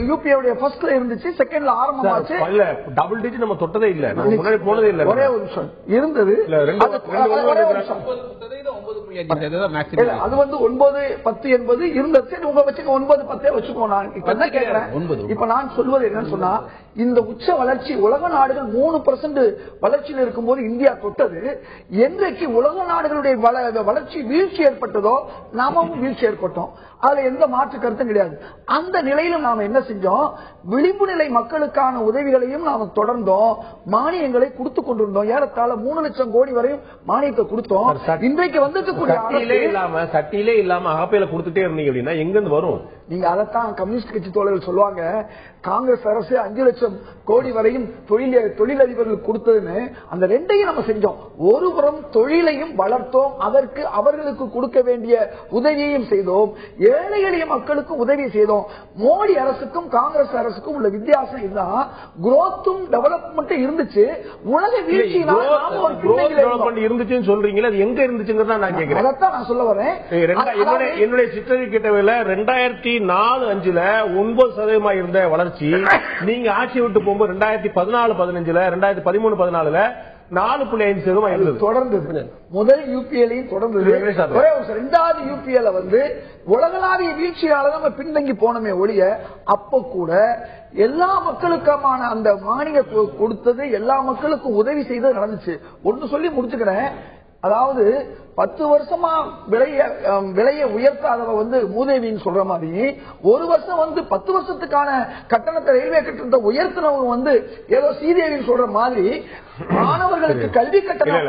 யூபிஏ ஃபர்ஸ்ட்ல இருந்துச்சு, செகண்ட்ல ஆரம்பமாச்சு. இல்ல டபுள் டிஜிட் நம்ம தொட்டதே இல்ல, முன்னாடி போனதே இல்ல. ஒரே ஒரு நிமிஷம் இருந்தது, அது வந்து 9-10 என்பது இருந்தது. உங்க வச்சுக்க 9-10 வச்சுக்கோ. நான் இப்ப என்ன கேட்கிறேன், இப்ப நான் சொல்வது என்னன்னு சொன்னா, இந்த உச்ச வளர்ச்சி உலக நாடுகள் 3% வளர்ச்சியில் இருக்கும்போது இந்தியா தொட்டது. என்றைக்கு உலக நாடுகளுடைய வளர்ச்சி வீழ்ச்சி ஏற்பட்டதோ நாமும் வீழ்ச்சி ஏற்பட்டோம். அதுல எந்த மாற்று கருத்தும் கிடையாது. அந்த நிலையிலும் நாம என்ன செஞ்சோம், விளிம்பு நிலை மக்களுக்கான உதவிகளையும் நாம தொடர்ந்தோம், மானியங்களை கொடுத்து கொண்டிருந்தோம். ஏறத்தாழ 3 லட்சம் கோடி வரையும் மானியத்தை கொடுத்தோம். இன்றைக்கு வந்திருக்கக்கூடிய சட்டியிலே இல்லாம அகப்பையில கொடுத்துட்டே இருந்தீங்க அப்படின்னா எங்க இருந்து வரும்? நீங்க அதைத்தான் கம்யூனிஸ்ட் கட்சி தோழர்கள் சொல்லுவாங்க, காங்கிரஸ் அரசு 5 லட்சம் கோடி வரையும் தொழிலதிபர்கள் கொடுத்ததுன்னு. அந்த ரெண்டையும் நம்ம செஞ்சோம். ஒருபுறம் தொழிலையும் வளர்த்தோம், அதற்கு அவர்களுக்கு கொடுக்க வேண்டிய உதவியையும் செய்தோம், ஏழை எளிய மக்களுக்கு உதவி செய்தோம். மோடி அரசுக்கும் காங்கிரஸ் அரசுக்கும் உள்ள வித்தியாசம் இதுதான். குரோத்தும் டெவலப்மெண்ட் இருந்துச்சு, உலக வீழ்ச்சி இருந்துச்சுன்னு சொல்றீங்களா? அது எங்க இருந்துச்சுங்கிறத நான் கேட்கிறேன். அதைத்தான் நான் சொல்ல வரேன். என்னுடைய சித்தரி கிட்டவில் 2004-5 9% இருந்த வளர்ச்சி நீங்க ஆட்சி விட்டு போகும்போது 2014-15 2013-14 4.5% இருந்தது. தொடர்ந்து முதல் யூபிஎலையும் தொடர்ந்தது. இரண்டாவது யூபிஎல வந்து உலகளாவிய வீழ்ச்சியால நம்ம பின்தங்கி போனமே ஒழிய, அப்ப கூட எல்லா மக்களுக்குமான அந்த மானிய கொடுத்தது, எல்லா மக்களுக்கும் உதவி செய்தது நடந்துச்சு. ஒன்று சொல்லி முடிச்சுக்கிறேன். அதாவது 10 வருஷமா விலையை உயர்த்தாதவ வந்து மூதேவின்னு சொல்ற மாதிரி, ஒரு வருஷம் வந்து 10 வருஷத்துக்கான கட்டணத்தை, ரயில்வே கட்டணத்தை உயர்த்தினவங்க வந்து ஏதோ சீதேவின்னு சொல்ற மாதிரி, மாணவர்களுக்கு கல்வி கட்டணம்,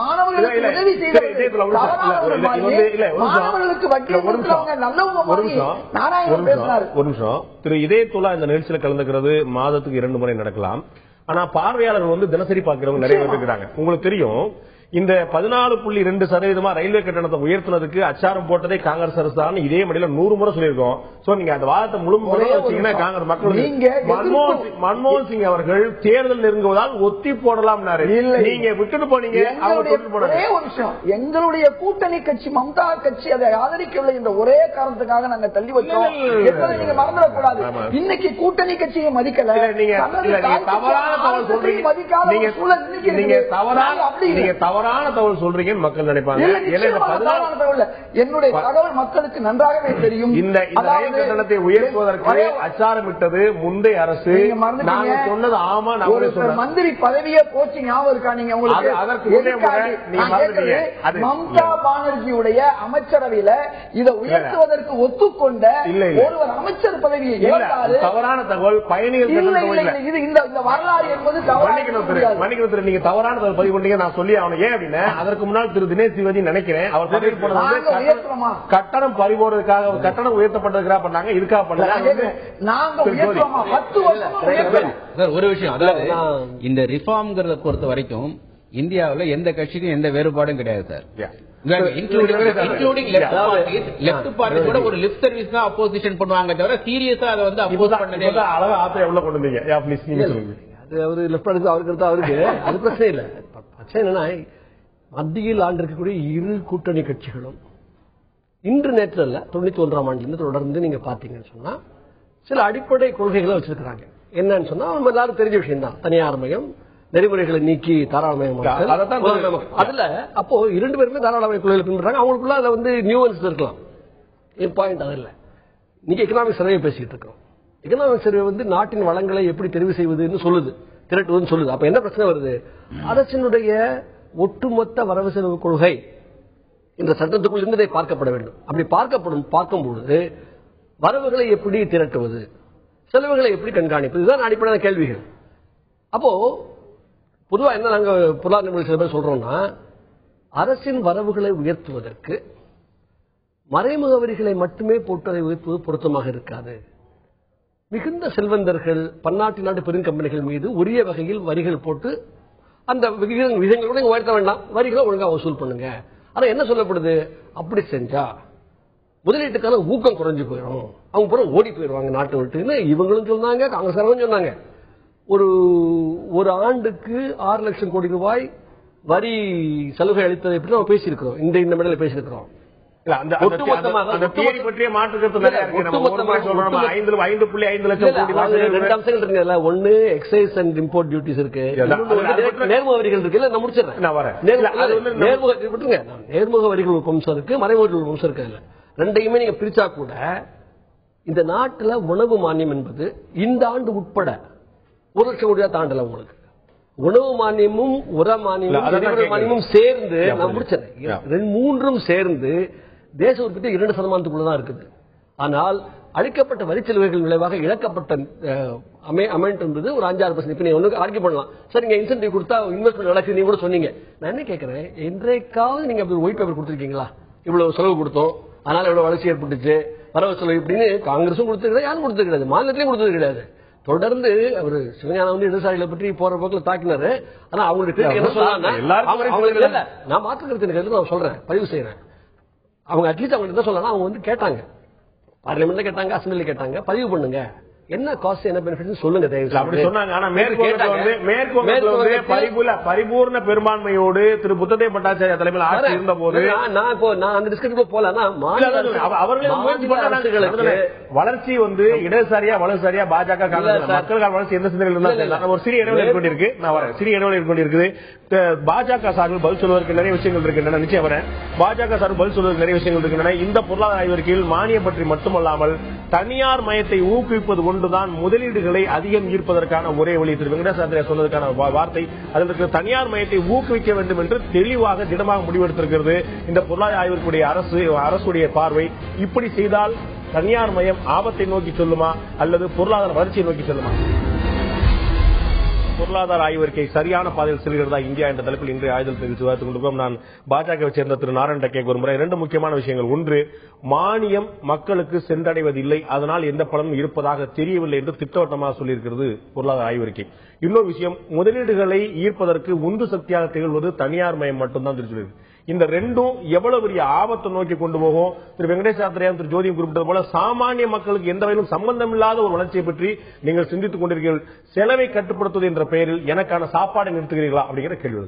மாணவர்களுக்கு உதவி செய்தவங்க, மாணவர்களுக்கு வட்டி கொடுத்தவங்க நல்லவங்க நாராயணன் பேசினார். ஒரு நிமிஷம். திரு இதயத்துல்லா இந்த நிகழ்ச்சியில கலந்துக்கிறது மாதத்துக்கு 2 முறை நடக்கலாம். ஆனா பார்வையாளர்கள் வந்து தினசரி பார்க்கிறவங்க நிறைய பேர் இருக்கிறாங்க. உங்களுக்கு தெரியும், இந்த 14.2% ரயில்வே கட்டணத்தை உயர்த்தினதுக்கு அச்சாரம் போட்டதே காங்கிரஸ் அரசு தான். இதே மடியில 100 முறை சொல்லியிருக்கோம். நீங்க அந்த வாதத்தை முழுமையாக காங்கிரஸ் மக்கள், மன்மோகன் சிங் அவர்கள் தேர்தல் நெருங்குவதால் ஒத்தி போடலாம், நீங்க விட்டுட்டு போனீங்க. எங்களுடைய கூட்டணி கட்சி மம்தா கட்சி அதை ஆதரிக்கவில்லை என்ற ஒரே காரணத்துக்காக நாங்க தள்ளி வச்சோம். நீங்க மறந்துடக்கூடாது. இன்னைக்கு கூட்டணி கட்சியை மதிக்கல, தவறான தகவல் சொல்றீங்க மக்கள் நினைப்பாங்க. என்னுடைய தகவல் மக்களுக்கு நன்றாகவே தெரியும். இந்த ரயில் கட்டணத்தை உயர்த்துவதற்கு அச்சாரமிட்டது முந்தைய அரசு. சொன்னது ஆமா, மந்திரி பதவியே போச்சு, ஞாபகம் இருக்கா? நீங்க உங்களுக்கு மம்தா பானர்ஜியுடைய அமைச்சரவையில இதை உயர்த்துவதற்கு ஒத்துக்கொண்ட ஒருவர் அமைச்சர் பதவியை ஏற்றாரு. தவறான தகவல் பயணிகள் இந்த வரலாறு என்பது நீங்க தவறான தகவல் பதிவு பண்ணீங்க. நான் சொல்லி அவனை ஏன் அப்படின்னா, அதற்கு முன்னால் திரு தினேஷ் சிவஜி நினைக்கிறேன் அவர் பதவி போனது கட்டணம் பறிபோறதுக்காக, கட்டணம் உயர்த்தப்பட்டதுக்காக பண்ணாங்க, இதுக்காக பண்ணாங்க. ஒரு விஷயம், அதாவது இந்த ரிஃபார்ம்ங்கிறத பொறுத்த வரைக்கும் இந்தியாவில் எந்த கட்சிக்கும் எந்த வேறுபாடும் கிடையாது சார். இன்க்ளூடிங் லெஃப்ட் பார்ட்டி கூட ஒரு லிப் சர்வீஸ் தான் அப்போசிஷன் பண்ணுவாங்க தவிர சீரியஸா அதை வந்து அப்போஸ் பண்ணதே இல்ல. அழகா ஆத்திரம் எவ்வளவு கொண்டு வந்தீங்க. அது அவரு லெஃப்ட் பார்ட்டி அவருக்கு அவருக்கு அது பிரச்சனை இல்லை. பிரச்சனை என்னன்னா, மத்தியில் ஆண்டு இருக்கக்கூடிய இரு கூட்டணி கட்சிகளும் இன்று நேற்று அல்ல, 91ஆம் ஆண்டிலிருந்து தொடர்ந்து நீங்க பாத்தீங்கன்னு சொன்னா சில அடிப்படை கொள்கைகளை வச்சிருக்கிறாங்க. என்னன்னு சொன்னா நம்ம எல்லாரும் தெரிஞ்ச விஷயம் தான், தனியார் மயம், நெறிமுறைகளை நீக்கி தாராளமயம். அதுல அப்போ 2 பேருமே தாராளமய கொள்கைகளை பின்பற்றாங்க. அவங்களுக்குள்ள அதுல வந்து நியூவன்ஸ் இருக்கலாம். என் பாயிண்ட் அது இல்லை. இன்னைக்கு எக்கனாமிக் சர்வே பேசிக்கிட்டு இருக்கோம். எக்கனாமிக் சர்வே வந்து நாட்டின் வளங்களை எப்படி தெரிவு செய்வதுன்னு சொல்லுது, திரட்டுவதுன்னு சொல்லுது. அப்ப என்ன பிரச்சனை வருது? அரசினுடைய ஒட்டுமொத்த வரவு செலவு கொள்கை இந்த சட்டத்துக்குள் இருந்ததை பார்க்கப்பட வேண்டும். அப்படி பார்க்கும் பொழுது வரவுகளை எப்படி திரட்டுவது, செலவுகளை எப்படி கண்காணிப்பது, இதுதான் அடிப்படையான கேள்விகள். அப்போ பொதுவா என்ன நாங்க பொருளாதார நிபுணர் சில பேர் சொல்றோம்னா, அரசின் வரவுகளை உயர்த்துவதற்கு மறைமுக வரிகளை மட்டுமே போட்டதை உயர்த்துவது பொருத்தமாக இருக்காது. மிகுந்த செல்வந்தர்கள், பன்னாட்டு நாட்டு பெருங்கம்பெனிகள் மீது உரிய வகையில் வரிகள் போட்டு அந்த விஷயங்கள் கூட உயர்த்த வேண்டாம், வரிகளை ஒழுங்கா வசூல் பண்ணுங்க. ஆனா என்ன சொல்லப்படுது, அப்படி செஞ்சா முதலீட்டுக்கான ஊக்கம் குறைஞ்சு போயிடும், அவங்க பூரா ஓடி போயிடுவாங்க நாட்டை விட்டுன்னு இவங்களும் சொன்னாங்க, காங்கிரஸ் சொன்னாங்க. ஒரு ஆண்டுக்கு 6 லட்சம் கோடி ரூபாய் வரி சலுகை அளித்ததை பற்றி நம்ம பேசியிருக்கிறோம், இந்த மேடையில் பேசியிருக்கிறோம். அந்த தியரி பற்றிய மாற்று கருத்து நிறைய இருக்கு. நம்ம 5.5 லட்சம் ரெண்டு அம்சங்கள் இருக்குல்ல. ஒன்னு எக்ஸைஸ் அண்ட் இம்போர்ட் டியூட்டிஸ் இருக்கு, நேர்முக வரிகள் இருக்கு. இல்ல நான் முடிச்சிடறேன். நேர்முக வரிகள் ஒரு அம்சம் இருக்கு, மறைமுக வரிகள் ஒரு அம்சம் இருக்கு. ரெண்டையுமே நீங்க பிரிச்சா கூட இந்த நாட்டுல உணவு மானியம் என்பது இந்த ஆண்டு உட்பட 1 லட்சம் கோடியா தாண்டல. உங்களுக்கு உணவு மானியமும் உர மானியமும் சேர்ந்து நான் முடிச்சேன், மூன்றும் சேர்ந்து தேச உற்பத்தி 2% இருக்குது. ஆனால் அளிக்கப்பட்ட வரிச்செலவுகள் விளைவாக இழக்கப்பட்ட அமௌண்ட் என்பது ஒரு 5-6%. இப்ப நீங்க ஒண்ணு ஆர்கியூ பண்ணலாம், சார் நீங்க இன்சென்டிவ் கொடுத்தா இன்வெஸ்ட்மெண்ட் நடக்குது நீங்க கூட சொன்னீங்க. நான் என்ன கேட்கிறேன், என்றைக்காவது நீங்க அப்படி ஒயிட் பேப்பர் கொடுத்துருக்கீங்களா? இவ்வளவு செலவு கொடுத்தோம், அதனால இவ்வளவு வளர்ச்சி ஏற்பட்டுச்சு, வரவு செலவு இப்படின்னு காங்கிரஸும் கொடுத்தது கிடையாது, யாரும் கொடுத்தது கிடையாது, மாநிலத்திலையும் கொடுத்தது கிடையாது. தொடர்ந்து அவர் சிவஞானம் வந்து இடதுசாரிகளை பற்றி போற போக்கில் தாக்கினாரு. ஆனா அவங்களுக்கு என்ன சொன்னாங்க, நான் மாற்றுக்கிறது நான் சொல்றேன், பதிவு செய்யறேன். அவங்க அட்லீஸ்ட் அவங்க என்ன சொல்லலாம், அவங்க வந்து கேட்டாங்க, பார்லிமெண்ட்ல கேட்டாங்க, அசம்பிளில கேட்டாங்க, பதிவு பண்ணுங்க, என்ன காஸ்ட் என்ன பெனிஃபிட் சொல்லுங்க. அப்படி சொன்னாங்க. ஆனா மேற்கொண்டு பரிபூர்ண பெரும்பான்மையோடு திரு புத்ததேவ பட்டாச்சாரியா தலைமையில் ஆட்சி இருந்த போது நான் அந்த டிஸ்கஷன் போல வளர்ச்சி வந்து இடதுசாரியா வலதுசாரியா பாஜக மக்கள் வளர்ச்சி எந்த சிந்தனையில் ஒரு சிறிய இடைவெளி ஏற்பட்டிருக்கு. நான் வரேன், சிறிய இடைவெளி ஏற்பட்டிருக்குது. பாஜக சார்பில் பதில் சொல்வதற்கு நிறைய விஷயங்கள் இருக்கின்றன. நிச்சயம் வரேன். பாஜக சார்பில் பதில் சொல்வதற்கு நிறைய விஷயங்கள் இருக்கின்றன. இந்த பொருளாதார ஆய்வறிக்கையில் மானியம் பற்றி மட்டுமல்லாமல் தனியார் மயத்தை ஊக்குவிப்பது ஒன்றுதான் முதலீடுகளை அதிகம் ஈர்ப்பதற்கான ஒரே வழி. திரு வெங்கடேசாத்ரியா சொன்னதற்கான வார்த்தை அதற்கு தனியார் மயத்தை ஊக்குவிக்க வேண்டும் என்று தெளிவாக திடமாக முடிவெடுத்திருக்கிறது இந்த பொருளாதார ஆய்வறிக்கையுடைய அரசுடைய பார்வை. இப்படி செய்தால் தனியார் மயம் ஆபத்தை நோக்கி செல்லுமா அல்லது பொருளாதார வளர்ச்சியை நோக்கி செல்லுமா? பொருளாதார ஆய்வறிக்கை சரியான பாதையில் செல்கிறதா இந்தியா என்ற தலைப்பில் இன்றைய ஆய்தல் தெரிவித்து விவாதித்துக் கொண்டிருக்கிறோம். நான் பாஜகவை சேர்ந்த திரு நாராயண் டக்கேக்கு ஒரு முறை 2 முக்கியமான விஷயங்கள். ஒன்று, மானியம் மக்களுக்கு சென்றடைவதில்லை, அதனால் எந்த பலனும் இருப்பதாக தெரியவில்லை என்று திட்டவட்டமாக சொல்லியிருக்கிறது பொருளாதார ஆய்வறிக்கை. இன்னொரு விஷயம், முதலீடுகளை ஈர்ப்பதற்கு உந்து சக்தியாக திகழ்வது தனியார் மயம் மட்டும்தான் தெரிவித்துள்ளது. இந்த ரெண்டும் எவ்வளவு பெரிய ஆபத்தை நோக்கி கொண்டு போகும். திரு வெங்கடேசாத்ரியா திரு ஜோதியும் குறிப்பிட்டது போல சாமானிய மக்களுக்கு எந்த வகையிலும் சம்பந்தம் இல்லாத ஒரு வளர்ச்சியை பற்றி நீங்கள் சிந்தித்துக் கொண்டிருக்கிறீர்கள். செலவை கட்டுப்படுத்துவது என்ற பெயரில் எனக்கான சாப்பாடை நிறுத்துகிறீர்களா அப்படிங்கிற கேள்வி.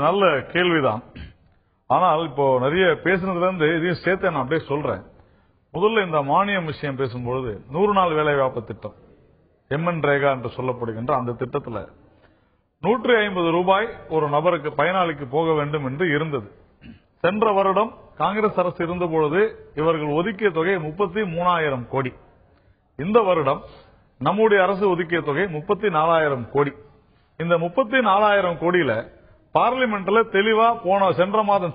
நல்ல கேள்விதான். ஆனால் இப்போ நிறைய பேசுனதுல இருந்து இதையும் சேர்த்து நான் அப்படியே சொல்றேன். முதல்ல இந்த மானியம் விஷயம் பேசும்பொழுது 100 நாள் வேலைவாய்ப்பு திட்டம் எம்என் ரேகா என்று சொல்லப்படுகின்ற அந்த திட்டத்தில் 150 ரூபாய் ஒரு நபருக்கு பயனாளிக்கு போக வேண்டும் என்று இருந்தது. சென்ற வருடம் காங்கிரஸ் அரசு இருந்த பொழுது இவர்கள் ஒதுக்கிய தொகை 33,000 கோடி. இந்த வருடம் நம்முடைய அரசு ஒதுக்கிய தொகை 34,000 கோடி. இந்த 34,000 கோடியில பார்லிமெண்ட்ல தெளிவா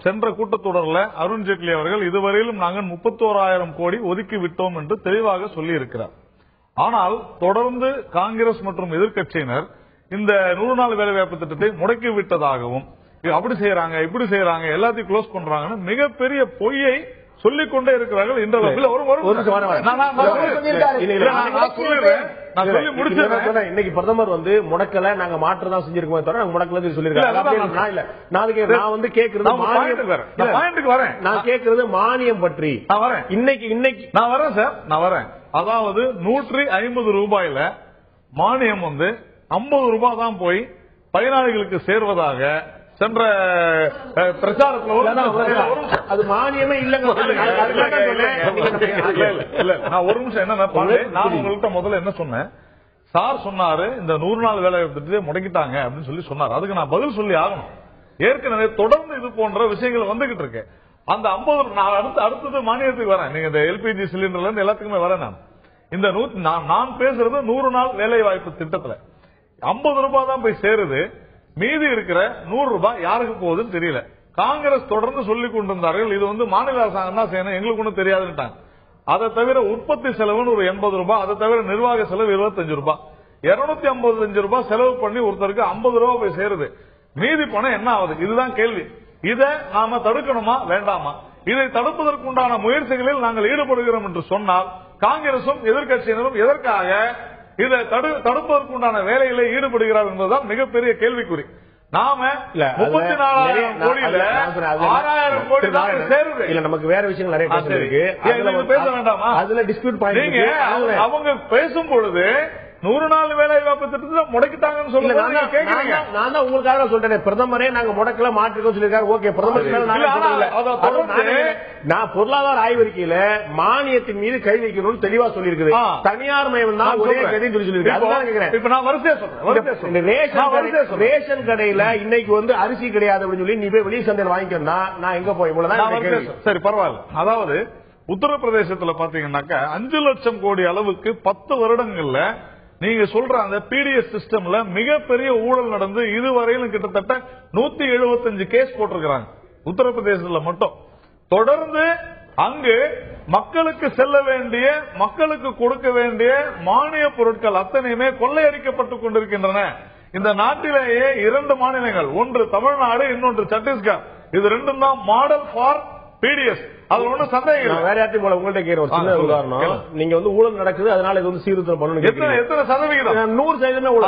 சென்ற கூட்டத்தொடர்ல அருண்ஜேட்லி அவர்கள் இதுவரையிலும் நாங்கள் 31,000 கோடி ஒதுக்கி விட்டோம் என்று தெளிவாக சொல்லி இருக்கிறார். ஆனால் தொடர்ந்து காங்கிரஸ் மற்றும் எதிர்க்கட்சியினர் இந்த 100 நாள் வேலைவாய்ப்பு திட்டத்தை முடக்கி விட்டதாகவும், அப்படி செய்யறாங்க இப்படி செய்யறாங்க எல்லாத்தையும் க்ளோஸ் பண்றாங்கன்னு மிகப்பெரிய பொய்யை சொல்லிக் கொண்டே இருக்கிறார்கள். இன்னைக்கு பிரதமர் வந்து முடக்கல, நாங்க மாற்றம் தான் செஞ்சிருக்கோம் தவிர முடக்கல சொல்லிருக்காங்க. நான் வந்து கேட்கறது மானியம் பற்றி. இன்னைக்கு நான் வரேன் சார், நான் வரேன். அதாவது 150 ரூபாயில மானியம் வந்து 50 ரூபாய் தான் போய் பயனாளிகளுக்கு சேர்வதாக சென்ற பிரச்சாரத்தில் அது மானியமே இல்லைங்க. நான் ஒரு நிமிஷம் என்ன நான் உங்கள்கிட்ட முதல்ல என்ன சொன்னேன், சார் சொன்னாரு இந்த 100 நாள் வேலை திட்டத்தை முடக்கிட்டாங்க அப்படின்னு சொல்லி சொன்னார். அதுக்கு நான் பதில் சொல்லி ஆகணும். ஏற்கனவே தொடர்ந்து இது போன்ற விஷயங்கள் வந்துகிட்டு இருக்கு. அந்த 50 அடுத்தது மானியத்துக்கு வரேன். நீங்க இந்த எல்பிஜி சிலிண்டர்ல இருந்து எல்லாத்துக்குமே வரேன். நான் பேசுறது 100 நாள் வேலை வாய்ப்பு திட்டத்துல 50 ரூபாய் தான் போய் சேருது. மீதி இருக்கிற 100 ரூபாய் யாருக்கு போகுதுன்னு தெரியல. காங்கிரஸ் தொடர்ந்து சொல்லிக் கொண்டிருந்தார்கள் இது வந்து மாநில அரசாங்கம் தான் செய்யணும், எங்களுக்கு ஒன்றும் தெரியாதுன்னுட்டாங்க. அதை தவிர உற்பத்தி செலவுன்னு ஒரு 80 ரூபாய், அதை தவிர நிர்வாக செலவு 25 ரூபாய், 255 ரூபாய் செலவு பண்ணி ஒருத்தருக்கு 50 ரூபாய் போய் சேருது. மீதி பணம் என்ன ஆகுது? இதுதான் கேள்வி. இதை நாம தடுக்கணுமா வேண்டாமா? இதை தடுப்பதற்கு உண்டான முயற்சிகளில் நாங்கள் ஈடுபடுகிறோம் என்று சொன்னால் காங்கிரசும் எதிர்க்கட்சியினரும் எதற்காக இதை தடுப்பதற்கு உண்டான வேலைகளை ஈடுபடுகிறார் என்பதுதான் மிகப்பெரிய கேள்விக்குறி. நாம 34,000 கோடியில 6,000 கோடி தான் சேருது. இல்ல நமக்கு வேற விஷயங்கள் நிறைய பேச வேண்டாமா? அதுல டிஸ்பியூட் பாயிண்ட் அவங்க பேசும் பொழுது 100 நாள் வேலை வாய்ப்பு திட்டத்தை முடக்கிட்டாங்கன்னு சொல்லுங்க. நான் தான் உங்களுக்காக சொல்றேன், பிரதமரே நாங்க முடக்கல மாற்றிருக்கோம் சொல்லிருக்காரு. ஓகே, பிரதமர் நான் பொருளாதார ஆய்வறிக்கையில மானியத்தின் மீது கை வைக்கணும்னு தெளிவா சொல்லியிருக்குது. தனியார் மயம் தான் ஒரே கதைன்னு சொல்லி சொல்லியிருக்கேன். இப்ப நான் வரிசையா சொல்றேன், ரேஷன் கடையில இன்னைக்கு வந்து அரிசி கிடையாது அப்படின்னு சொல்லி நீ போய் வெளியே சந்தையில் வாங்கிக்கணும்னா நான் எங்க போய் இவ்வளவுதான். சரி, பரவாயில்ல. அதாவது உத்தரப்பிரதேசத்துல பாத்தீங்கன்னாக்கா 5 லட்சம் கோடி அளவுக்கு 10 வருடங்கள்ல நீங்க சொல்ற அந்த பிடிஎஸ் சிஸ்டம்ல மிகப்பெரிய ஊழல் நடந்து இதுவரையிலும் கிட்டத்தட்ட 175 கேஸ் போட்டிருக்கிறாங்க உத்தரப்பிரதேசத்துல மட்டும். தொடர்ந்து அங்கு மக்களுக்கு செல்ல வேண்டிய, மக்களுக்கு கொடுக்க வேண்டிய மானிய பொருட்கள் அத்தனையுமே கொள்ளையடிக்கப்பட்டுக் கொண்டிருக்கின்றன. இந்த நாட்டிலேயே 2 மாநிலங்கள், ஒன்று தமிழ்நாடு, இன்னொன்று சத்தீஸ்கர், இது ரெண்டும் தான் மாடல் ஃபார் பிடிஎஸ். அது ஒன்றும் சந்தேகம் வேற யார்ட்டையும் போல உங்கள்ட்ட கேட்கிற ஒரு சின்ன உதாரணம். நீங்க வந்து ஊழல் நடக்குது, அதனால இது வந்து சீர்திருத்தம் பண்ணணும். எத்தனை சதவீதம்? 100% ஊழல்.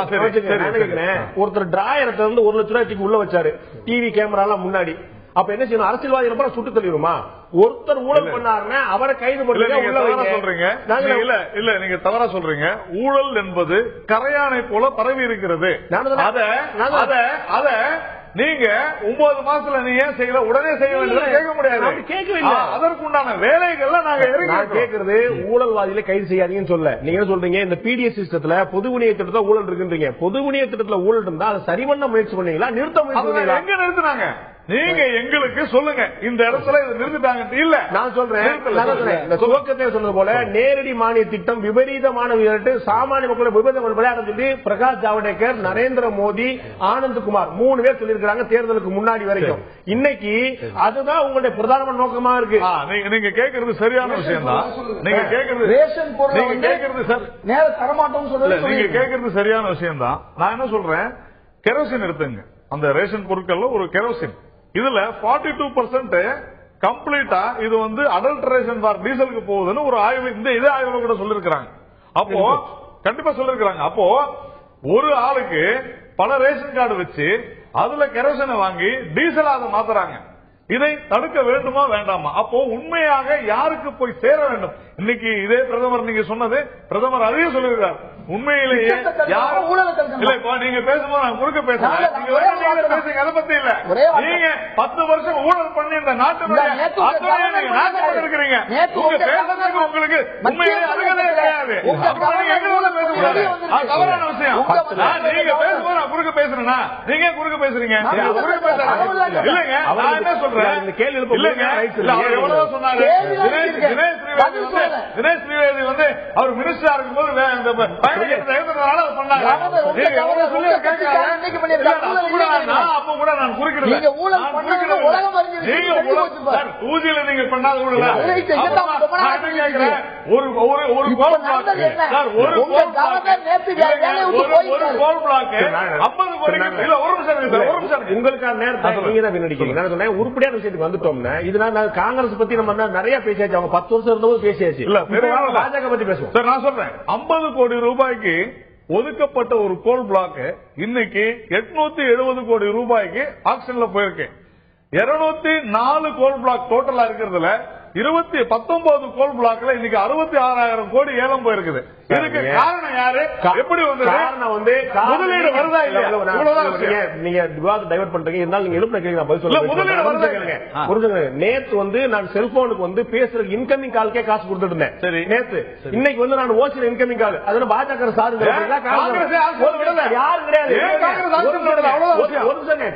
ஒருத்தர் டிராயரத்தை வந்து 1 லட்சம் ரூபாய்க்கு உள்ள வச்சாரு, டிவி கேமரா எல்லாம் முன்னாடி. அப்ப என்ன செய்யணும்? அரசியல்வாதிகள் சுட்டு தள்ளிடுமா? ஒருத்தர் ஊழல் பண்ணாருன்னா அவரை கைது பண்ணி சொல்றீங்க. இல்ல, நீங்க தவறா சொல்றீங்க. ஊழல் என்பது கரையானை போல பரவி இருக்கிறது. அத நீங்க 9 மாசத்துல நீ ஏன் செய்யல, உடனே செய்ய வேண்டியது கேட்க முடியாது. கேட்கவில்லை. அதற்குண்டான வேலைகள்ல நாங்க கேட்கறது ஊழல்வாதிகளை கைது செய்யாதீங்கன்னு சொல்ல. நீங்க என்ன சொல்றீங்க? இந்த பிடிஎஸ் சிஸ்டத்துல பொது விநியோக திட்டத்துல ஊழல் இருக்குன்றீங்க. பொது விநியோக திட்டத்துல ஊழல் இருந்தா அதை சரி பண்ண முயற்சி பண்ணீங்களா, நிறுத்த முயற்சி பண்ணீங்களா? எங்க நிறுத்தினாங்க? நீங்க எங்களுக்கு சொல்லுங்க, இந்த இடத்துல இதை நிறுத்திட்டாங்க. இல்ல, நான் சொல்றேன், துவக்கத்தை சொன்னது போல நேரடி மானிய திட்டம் விபரீதமான சாமானிய மக்களை விபரீதம் விளையாட சொல்லி பிரகாஷ் ஜவடேகர், நரேந்திர மோடி, ஆனந்த்குமார் 3 பேர் சொல்லியிருக்காங்க தேர்தலுக்கு முன்னாடி வரைக்கும். இன்னைக்கு அதுதான் உங்களுடைய பிரதான நோக்கமா இருக்கு. நீங்க கேட்கறது சரியான விஷயம் தான். நீங்க கேட்கறது ரேஷன் பொருள் கேட்கறது சார் நேர தரமாட்டோம் சொல்றது. நீங்க கேட்கறது சரியான விஷயம் தான். நான் என்ன சொல்றேன், கெரோசின் எடுத்துங்க. அந்த ரேஷன் பொருட்கள்ல ஒரு கெரோசின், இதுல 42% கம்ப்ளீட்டா இது வந்து அடல்டரேஷன் ஃபார் டீசலுக்கு போகுதுன்னு ஒரு ஆய்வு, இதே ஆய்வுல கூட சொல்லிருக்காங்க. அப்போ கண்டிப்பா சொல்லிருக்காங்க. அப்போ ஒரு ஆளுக்கு பல ரேஷன் கார்டு வச்சு அதுல கெரோசினை வாங்கி டீசல் அதை மாத்துறாங்க. இதை தடுக்க வேண்டுமா வேண்டாமா? அப்போ உண்மையாக யாருக்கு போய் சேர வேண்டும்? இன்னைக்கு இதே பிரதமர் நீங்க சொன்னது, பிரதமர் அதையும் சொல்லியிருக்கார். உண்மையிலேயே நீங்க பேசும்போது நான் குறுக்க பேசுறேன், பேசுங்க, அதை பத்தி இல்ல. நீங்க 10 வருஷம் ஊழல் பண்ணி இந்த நாட்டுடைய இருக்கிறீங்க. பேசுறதுக்கு உங்களுக்கு உண்மையிலேயே அருகதே கிடையாது. தவறான விஷயம். நீங்க பேசும்போது நான் குறுக்க பேசுறேன்னா நீங்க குறுக்க பேசுறீங்க. இல்லைங்க, நான் என்ன சொல்றேன், தினேஷ் திரிவேதி வந்து அவர் மினிஸ்டரா இருக்கும்போது அப்ப கூட நான் குறிக்கிறேன். ஊதியில நீங்க பண்ணாத ஒரு கோல் பிளாக் 50 கோடி. உங்களுக்கான நேரத்தை நீங்க தான் வீணடிக்கிறீங்க. உருப்படியான விஷயத்துக்கு வந்துட்டோம்னா, இதனால காங்கிரஸ் பத்தி நம்ம நிறைய பேசியாச்சு. அவங்க 10 வருஷம் இருந்தபோது பேசியாச்சு. இல்ல, பாஜக பத்தி பேசுவோம். சார், நான் சொல்றேன், 50 கோடி ரூபாய்க்கு ஒதுக்கப்பட்ட ஒரு கோல் பிளாக் இன்னைக்கு 870 கோடி ரூபாய்க்கு ஆக்ஷன்ல போயிருக்கு. 204 கோல் பிளாக் டோட்டலா இருக்கிறதுல 19 கோல் பிளாக்ல இன்னைக்கு 66,000 கோடி ஏலம் போயிருக்குது. இதுக்கு காரணம் யாரு? எப்படி வந்து காரணம் வந்து முதலீடு வருதா இல்லையா? நீங்க விவாதம் டைவர்ட் பண்றீங்க. இருந்தாலும் நீங்க எழுப்பின கேள்வி நான் பதில் சொல்ல. முதலீடு வருதா இல்லையா? புரிஞ்சுங்க. நேத்து வந்து நான் செல்போனுக்கு வந்து பேசுறதுக்கு இன்கமிங் கால்க்கே காசு கொடுத்துட்டு இருந்தேன். சரி, நேத்து. இன்னைக்கு வந்து நான் ஓசில இன்கமிங் கால், அதனால பாஜக சாருங்க யாரு கிடையாது.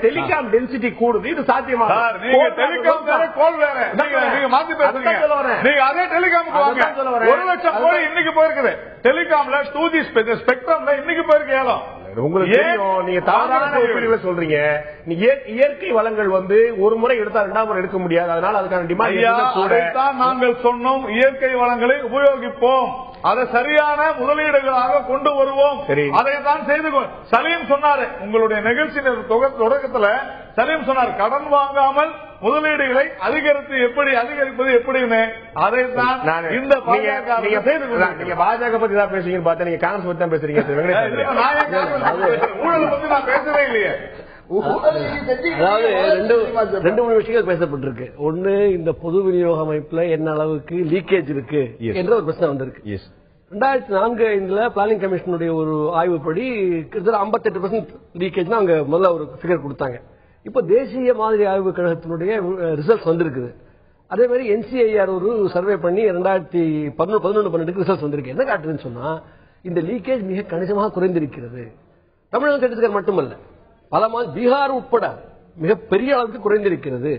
டெலிகாம் டென்சிட்டி கூடுது, இது சாத்தியமா? நீங்க டெலிகாம் வேற, கோல் வேற, நீங்க மாத்தி பேசுறீங்க. நீங்க அதே டெலிகாமுக்கு வாங்க. 1 லட்சம் கோடி இன்னைக்கு போயிருக்குது. டெலிகாம்ல 2G ஸ்பெக்ட்ரம்ல இன்னைக்கு போயிருக்கு ஏலம். உங்களுக்கு தெரியும், நீங்க தவறான ஒப்பீடுகளை சொல்றீங்க. இயற்கை வளங்கள் வந்து ஒரு முறை எடுத்தா 2ஆம் முறை எடுக்க முடியாது. அதனால அதுக்கான டிமாண்ட் நாங்கள் சொன்னோம். இயற்கை வளங்களை உபயோகிப்போம், அதை சரியான முதலீடுகளாக கொண்டு வருவோம். அதைத்தான் செய்து சலீம் சொன்னாரு. உங்களுடைய நிகழ்ச்சியின் தொடக்கத்துல சலீம் சொன்னார், கடன் வாங்காமல் முதலீடுகளை அதிகரிப்பது எப்படின்னு. அதைத்தான் இந்த நீங்க பாஜக பத்தி தான் பேசுறீங்க பார்த்தா, நீங்க காங்கிரஸ் பத்தி தான் பேசுறீங்க. ஊழல் பத்தி நான் பேசவே இல்லையே. அதாவது 2-3 விஷயங்கள் பேசப்பட்டிருக்கு. ஒண்ணு, இந்த பொது விநியோக அமைப்புல என்ன அளவுக்கு லீக்கேஜ் இருக்கு என்ற ஒரு பிரச்சனை வந்திருக்கு. 2004-5 பிளானிங் கமிஷனுடைய ஒரு ஆய்வுப்படி கிட்டத்தட்ட 58% லீக்கேஜ் அங்க முதல்ல ஒரு ஃபிகர் கொடுத்தாங்க. இப்ப தேசிய மாதிரி ஆய்வு கழகத்தினுடைய ரிசல்ட்ஸ் வந்திருக்குது. அதே மாதிரி NCIR ஒரு சர்வே பண்ணி 2011-12 ரிசல்ட்ஸ் வந்திருக்கு. என்ன காட்டுதுன்னு சொன்னா இந்த லீக்கேஜ் மிக கணிசமாக குறைந்திருக்கிறது. தமிழகம் சத்தீஸ்கர் மட்டுமல்ல, பல பீகார் உட்பட மிக பெரிய அளவுக்கு குறைந்திருக்கிறது.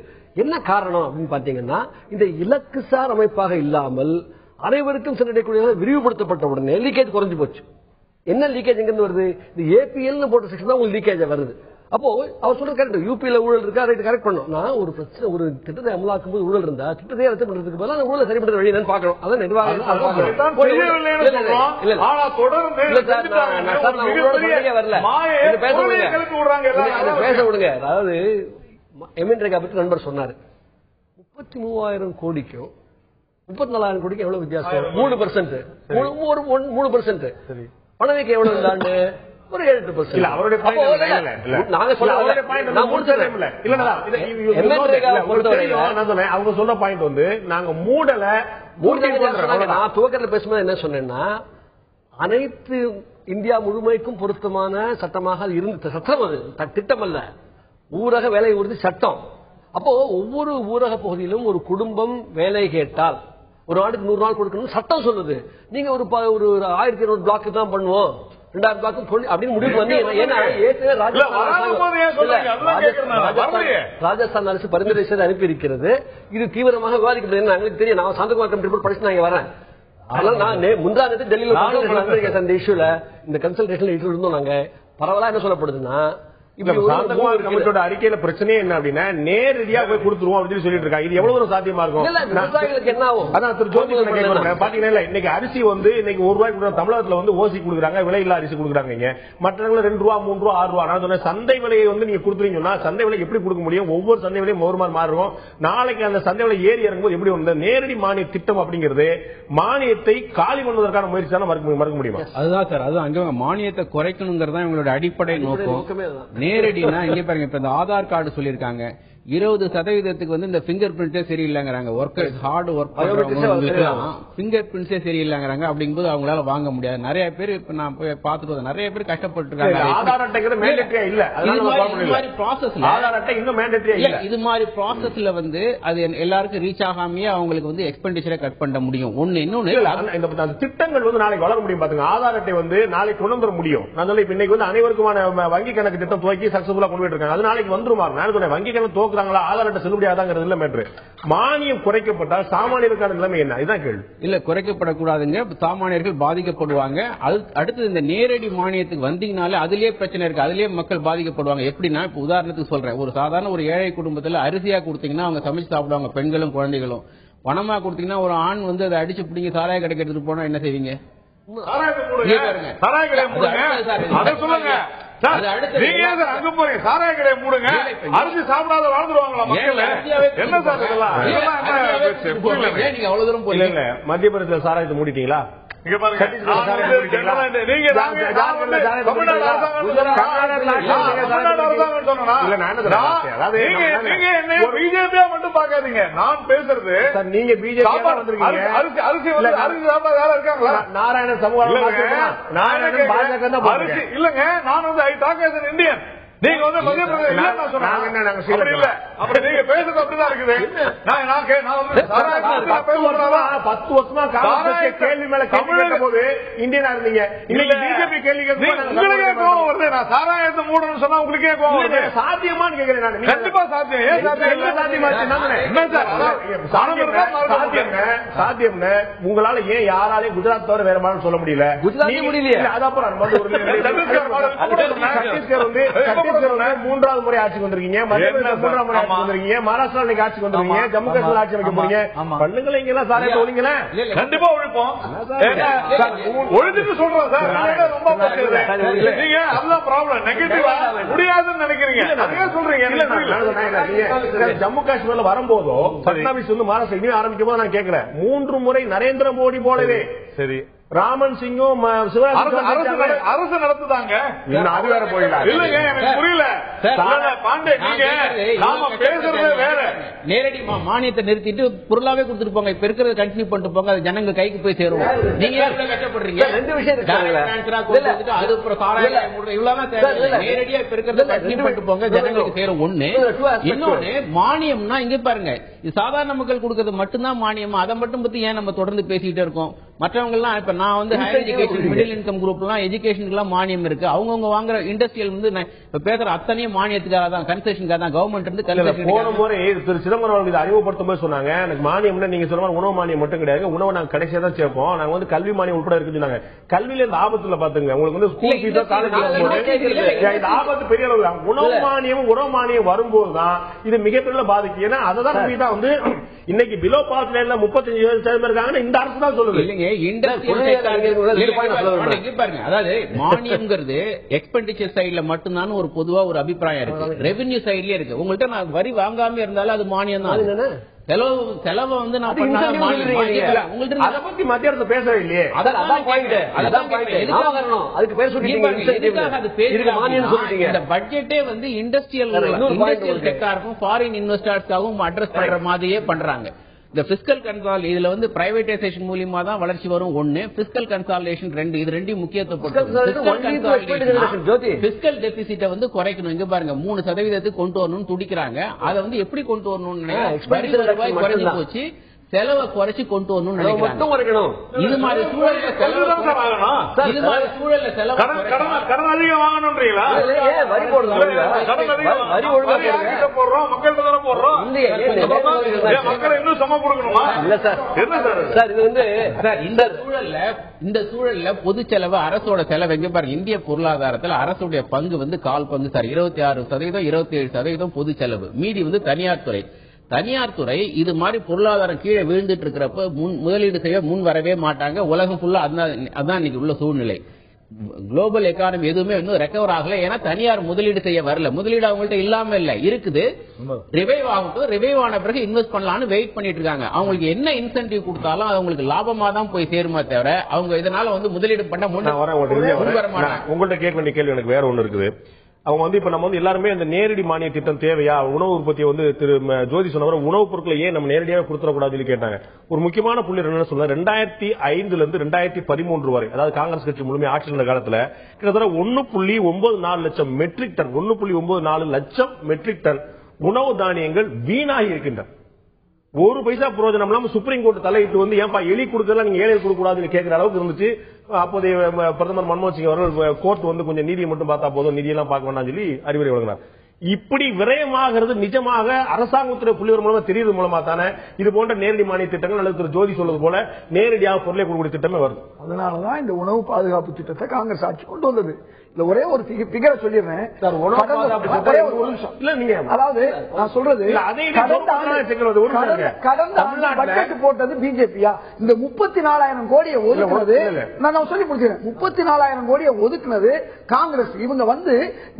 என்ன காரணம் அப்படின்னு பாத்தீங்கன்னா இந்த இலக்குசார் அமைப்பாக இல்லாமல் அனைவருக்கும் சென்றடையக்கூடிய விரிவுபடுத்தப்பட்ட உடனே லீக்கேஜ் குறைஞ்சு போச்சு. என்ன லீக்கேஜ் எங்க இருந்து வருது? இந்த APL போட்ட செக்ஷன் தான் உங்களுக்கு லீக்கேஜ் வருது. அப்போ அவர் சொல்றது கரெக்ட், யூபியில ஊழல் இருக்கா, ரைட், கரெக்ட் பண்ணும். நான் ஒரு பிரச்சனை, ஒரு திட்டத்தை அமலாக்கும் போது ஊழல் இருந்தா திட்டத்தை ரத்து பண்றதுக்கு பதிலாக ஊழல் சரிபடுத்த வழி என்னன்னு பாக்கணும். அதான் நிர்வாகம் பேச விடுங்க. அதாவது எம்என்ரேகா பற்றி நண்பர் சொன்னாரு, 33,000 கோடிக்கும் 34,000 கோடிக்கும் எவ்வளவு வித்தியாசம்? 3%. 3%. பணவீக்கம் எவ்வளவு இருந்தாண்டு ஒரு 7%. அவங்க சொன்ன பாயிண்ட் வந்து நாங்க மூடல. நான் துவக்கத்தில் பேசும்போது என்ன சொன்னேன்னா, அனைத்து இந்தியா முழுமைக்கும் பொருத்தமான சட்டமாக இருந்த சட்டம், அது திட்டம் அல்ல, ஊரக வேலை உறுதி சட்டம். அப்போ ஒவ்வொரு ஊரக பகுதியிலும் ஒரு குடும்பம் வேலை கேட்டால் ஒரு நாளுக்கு 100 நாள் கொடுக்கணும் சட்டம் சொல்லுது. நீங்க ஒரு 1200 பிளாக் தான் பண்ணுவோம், 2000 பிளாக் அப்படின்னு முடிவு பண்ணி, ராஜஸ்தான் அரசு பரிந்துரை செய்து அனுப்பி இருக்கிறது. இது தீவிரமாக விவாதிக்கப்படுது. எங்களுக்கு தெரியும், நான் சாந்தகுமார் கமிட்டி ரிப்போர்ட் படிச்சு நான் வரேன். அதனால நான் முந்தானத்து டெல்லியில அந்த இஷ்யூல இந்த கன்சல்டேஷன்ல இருந்தோம். நாங்க பரவாயில்ல என்ன சொல்லப்படுதுன்னா, அறிக்கையில பிரச்சனை என்ன அப்படின்னா நேரடியா போய் கொடுத்துருவோம் அப்படின்னு சொல்லிட்டு இருக்காங்க. இது எவ்வளவு சாத்தியமா இருக்கும்? என்ன ஆகும்? அதான் திரு ஜோதி பாத்தீங்கன்னா இன்னைக்கு அரிசி வந்து இன்னைக்கு ₹1 தமிழகத்துல வந்து ஓசி கொடுக்குறாங்க, விலையில்லா அரிசி கொடுக்குறாங்க. மற்ற ₹2, ₹3, ₹6. நான் சொன்ன சந்தை விலையை வந்து நீங்க கொடுத்துறீங்கன்னா சந்தை விலை எப்படி கொடுக்க முடியும்? ஒவ்வொரு சந்தை விலையும் ஒரு மாதிரி மாறும். நாளைக்கு அந்த சந்தை விலை ஏறி இறங்கும்போது எப்படி வந்து நேரடி மானிய திட்டம் அப்படிங்கிறது மானியத்தை காலி பண்ணுவதற்கான முயற்சி தான் மறுக்க முடியுமா? அதுதான் சார், அது அங்க மானியத்தை குறைக்கணுங்கிறதா இவங்களோட அடிப்படை நோக்கம். நேரடினா இங்க பாருங்க, இப்ப இந்த ஆதார் கார்டு சொல்லிருக்காங்க 20% வந்து இந்த பிங்கர் பிரிண்டே சரியில்லைங்கிறாங்க. ஒர்க்கர்ஸ் ஹார்ட் ஒர்க் பிங்கர் பிரிண்ட்ஸே சரியில்லைங்கிறாங்க. அப்படிங்கும்போது அவங்களால வாங்க முடியாது. நிறைய பேர் இப்ப நான் போய் பார்த்துட்டு நிறைய பேர் கஷ்டப்பட்டு இருக்காங்க. ஆதார் அட்டைங்கிறது மேண்டேட்டரியா இல்ல, இது மாதிரி ப்ராசஸ்ல வந்து அது எல்லாருக்கும் ரீச் ஆகாமையே அவங்களுக்கு வந்து எக்ஸ்பெண்டிச்சரை கட் பண்ண முடியும். இன்னொன்னு திட்டங்கள் வந்து நாளைக்கு வளர முடியும். பாத்துங்க, ஆதார் அட்டை வந்து நாளைக்கு கொண்டு வர முடியும். நான் சொல்ல இப்ப இன்னைக்கு வந்து அனைவருக்குமான வங்கி கணக்கு திட்டம் துவக்கி சக்சஸ்ஃபுல்லா கொண்டு போயிட்டு இருக்காங்க. அது நாளைக்கு வந்துருமா? நான் சொன்னேன் வங்கி கணக்கு ஆதார் அட்டை செல்லுபடியாதாங்கிறது இல்ல மேட்ரு. மானியம் குறைக்கப்பட்டால் சாமானியருக்கான நிலைமை என்ன? இதுதான் கேள்வி. இல்ல, குறைக்கப்படக்கூடாதுங்க. சாமானியர்கள் பாதிக்கப்படுவாங்க. அடுத்தது இந்த நேரடி மானியத்துக்கு வந்தீங்கனாலே அதுலயே பிரச்சனை இருக்கு, அதுலயே மக்கள் பாதிக்கப்படுவாங்க. எப்படின்னா, இப்ப உதாரணத்துக்கு சொல்றேன், ஒரு சாதாரண ஒரு ஏழை குடும்பத்துல அரிசியா கொடுத்தீங்கன்னா அவங்க சமைச்சு சாப்பிடுவாங்க, பெண்களும் குழந்தைகளும். பணமா கொடுத்தீங்கன்னா ஒரு ஆண் வந்து அதை அடிச்சு பிடிங்க சாராய கடைக்கு எடுத்துட்டு போனா என்ன செய்வீங்க? சாராய கடையை மூடுங்க, அரிசி சாப்பிடாத வாழ்ந்துருவாங்களா மக்கள்? என்ன சார் நீங்க அவ்வளவு தூரம் போறீங்க. மத்திய பிரதேச சாராயத்தை மூடிட்டீங்களா? இங்க பாருங்க, பிஜேபியா மட்டும் பாக்காதீங்க. நான் பேசுறது நீங்க பிஜேபி அரிசி வேலை இருக்காங்களா? நாராயண சமூகம் இல்லங்க, நான் வந்து I talk as an Indian. நீங்க வந்து மத்திய பிரதேச இல்ல, அப்படி நீங்க பேசுறது அப்படிதான் இருக்குது. 10 வருஷமா கேள்வி மேல கேள்வி போது இந்தியனா இருந்தீங்க. இன்னைக்கு பிஜேபி கேள்வி உங்களுக்கே கோவம் வருது. நான் சாராயத்தை மூடணும்னு சொன்னா உங்களுக்கே கோவம் வருது. சாத்தியமானு கேட்கிறேன் நான். கண்டிப்பா சாத்தியம். ஏன் சாத்தியம்? உங்களால ஏன் யாராலையும் குஜராத் தவிர வேற மாதிரி சொல்ல முடியல? சத்தீஸ்கர் வந்து 3வது முறை ஆட்சிக்கு வந்திருக்கீங்க, மத்திய பிரதேச 3ஆம் முறை ஆட்சிக்கு வந்திருக்கீங்க, மகாராஷ்டிரா ஆட்சிக்கு வந்திருக்கீங்க, ஜம்மு காஷ்மீர் ஆட்சி வைக்க போறீங்க. பண்ணுங்கள இங்க சாராயத்தை ஒழிங்கள. கண்டிப்பா ஒழிப்போம். ஒழிச்சுட்டு சொல்றோம் சார். நீங்க அதுதான் ப்ராப்ளம். நெகட்டிவா முடியாதுன்னு நினைக்கிறீங்க, அதே சொல்றீங்க. ஜம்மு காஷ்மீர்ல வரும்போதோ பட்னாவிஸ் வந்து மகாராஷ்டிரா ஆரம்பிக்கும் போது நான் கேட்கிறேன், 3 முறை நரேந்திர மோடி போலவே சரி ராமன் சிங்கும் அரசு நடத்துதாங்க. அது வேற போயிடலாம். இல்லங்க எனக்கு புரியல பாண்டே, நீங்க நாம பேசுறதே வேற. நேரடி மானியத்தை நிறுத்திட்டு பொருளாவே கொடுத்துட்டு போங்க, இப்ப இருக்கிறத கண்டினியூ பண்ணிட்டு போங்க, அது ஜனங்க கைக்கு போய் சேரும். நீங்க கஷ்டப்படுறீங்க. ரெண்டு விஷயம் அது இவ்வளவுதான் நேரடியா இப்ப இருக்கிறத கண்டினியூ பண்ணிட்டு போங்க, ஜனங்களுக்கு சேரும். ஒண்ணு. இன்னொன்னு, மானியம்னா இங்க பாருங்க, இது சாதாரண மக்கள் கொடுக்கறது மட்டும்தான் மானியம். அதை மட்டும் பத்தி ஏன் நம்ம தொடர்ந்து பேசிக்கிட்டே இருக்கோம்? மற்றவங்க எல்லாம் இப்ப நான் வந்து higher education, middle income group எல்லாம் எஜுகேஷனுக்கு எல்லாம் மானியம் இருக்கு. அவங்க வாங்குற இண்டஸ்ட்ரியல் வந்து இப்ப பேசுற அத்தனையும் மானியத்துக்காக தான், கன்செஷனுக்காக தான். கவர்மெண்ட் இருந்து போன முறை திரு சிதம்பரம் அவர்கள் இதை அறிமுகப்படுத்தும் போது சொன்னாங்க, எனக்கு மானியம்னா நீங்க சொல்ற உணவு மானியம் மட்டும் கிடையாது, உணவு நாங்க கடைசியா தான் சேர்ப்போம், நாங்க வந்து கல்வி மானியம் உட்பட இருக்குன்னு சொன்னாங்க. கல்வியில இந்த ஆபத்துல பாத்துங்க, உங்களுக்கு வந்து ஸ்கூல் ஃபீஸோ காலேஜ் இந்த ஆபத்து பெரிய அளவு. உணவு மானியம் வரும்போதுதான் இது மிகப்பெரிய பாதிக்கும். ஏன்னா அததான் வந்து இன்னைக்கு பிலோ பாஸ் லைன்ல 35% இருக்காங்க, இந்த அரசு தான் சொல்லுது. அதாவது மானியம்ங்கிறது எக்ஸ்பெண்டிச்சர் சைட்ல மட்டும்தான் ஒரு பொதுவா ஒரு அபிப்பிராயம் இருக்கு. ரெவென்யூ சைட்லயே இருக்கு. உங்கள்கிட்ட நான் வரி வாங்காம இருந்தாலும் அது மானியம் தான். செலவு வந்து நான் அதை பத்தி மத்திய அரசு பேசவே இல்லையே. இந்த பட்ஜெட்டே வந்து இண்டஸ்ட்ரியல் செக்டாருக்கும் ஃபாரின் இன்வெஸ்டர்ஸ்க்காகவும் அட்ரஸ் பண்ற மாதிரியே பண்றாங்க. இந்த பிஸ்கல் கன்சால் இதுல வந்து பிரைவேடைசேஷன் மூலியமா தான் வளர்ச்சி வரும். ஒன்னு பிஸ்கல் கன்சாலிடேஷன், ரெண்டு. இது ரெண்டையும் முக்கியத்துவம். பிஸ்கல் டெபிசிட்ட வந்து குறைக்கணும். இங்க பாருங்க 3% கொண்டு வரணும்னு துடிக்கிறாங்க. அதை வந்து எப்படி கொண்டு வரணும்னு குறைஞ்சு போச்சு, செலவை குறைச்சு கொண்டு வரணும்னு நினைக்கிறாங்க. இது மாதிரி சூழல்ல செலவு கடன் அதிகம் வாங்கணும்ன்றீங்களா? வரி போடுறோம், மக்கள்கிட்ட தானே போடுறோம், மக்களை இன்னும் சம கொடுக்கணுமா? இல்ல சார், என்ன சார் இது வந்து இந்த சூழல்ல பொது செலவு, அரசோட செலவு எங்க பாருங்க. இந்திய பொருளாதாரத்தில் அரசுடைய பங்கு வந்து 1/4 பங்கு சார். 26%, 27% பொது செலவு, மீதி வந்து தனியார் துறை. தனியார் துறை இது மாதிரி பொருளாதாரம் கீழே விழுந்துட்டு இருக்கிறப்ப முதலீடு செய்ய முன் வரவே மாட்டாங்க. உலகம் ஃபுல்லா அதான் இன்னைக்கு உள்ள சூழ்நிலை. குளோபல் எக்கானமி எதுவுமே இன்னும் ரெக்கவர் ஆகல. ஏன்னா தனியார் முதலீடு செய்ய வரல. முதலீடு அவங்கள்ட்ட இல்லாம இல்ல, இருக்குது. ரிவைவ் ஆகட்டும், ரிவைவ் ஆன பிறகு இன்வெஸ்ட் பண்ணலாம்னு வெயிட் பண்ணிட்டு இருக்காங்க. அவங்களுக்கு என்ன இன்சென்டிவ் கொடுத்தாலும் அவங்களுக்கு லாபமா தான் போய் சேருமா தவிர அவங்க இதனால வந்து முதலீடு பண்ண முன் வர மாட்டாங்க. உங்கள்ட்ட கேட்க வேண்டிய கேள்வி எனக்கு வேற ஒண்ணு இருக்குது. அவங்க வந்து இப்ப நம்ம வந்து எல்லாருமே இந்த நேரடி மானிய திட்டம் தேவையா, உணவு உற்பத்தியை வந்து திரு ஜோதி சொன்னவரை உணவுப் பொருட்களை ஏன் நம்ம நேரடியாக கொடுத்துடக்கூடாதுன்னு கேட்டாங்க. ஒரு முக்கியமான புள்ளி என்ன சொல்ல, 2005 இருந்து 2013 வரை, அதாவது காங்கிரஸ் கட்சி முழுமையாக ஆட்சி இருந்த காலத்துல கிட்டத்தட்ட 1.94 லட்சம் மெட்ரிக் டன் 1.94 லட்சம் மெட்ரிக் டன் உணவு தானியங்கள் வீணாகி இருக்கின்றன. ஒரு பைசா பிரயோஜனம் இல்லாம சுப்ரீம் கோர்ட் தலையிட்டு வந்து ஏன்பா எலி கொடுக்கறதா நீங்க ஏழை கொடுக்க கூடாதுன்னு கேட்கிற அளவுக்கு இருந்துச்சு. அப்போதைய பிரதமர் மன்மோகன் சிங் அவர்கள் கோர்ட் வந்து கொஞ்சம் நீதியை மட்டும் பார்த்தா போதும், நிதியெல்லாம் பார்க்க வேண்டாம் சொல்லி அறிவுரை வழங்கினார். இப்படி விரயமாகிறது நிஜமாக அரசாங்கத்துடைய புள்ளிவர் மூலமா தெரியறது மூலமா தானே இது போன்ற நேரடி மானிய திட்டங்கள் அல்லது திரு ஜோதி சொல்வது போல நேரடியாக பொருளை கொடுக்கக்கூடிய திட்டமே வருது. அதனாலதான் இந்த உணவு பாதுகாப்பு திட்டத்தை காங்கிரஸ் ஆட்சி கொண்டு வந்தது. இல்ல ஒரே ஒரு பிகரை சொல்லிடுறேன். அதாவது நான் சொல்றது கடந்த பட்ஜெட் போட்டது பிஜேபியா? இந்த 34,000 கோடியை ஒதுக்குனது நான் சொல்லி முடிச்சிருக்கேன். 34,000 கோடியை ஒதுக்குனது காங்கிரஸ். இவங்க வந்து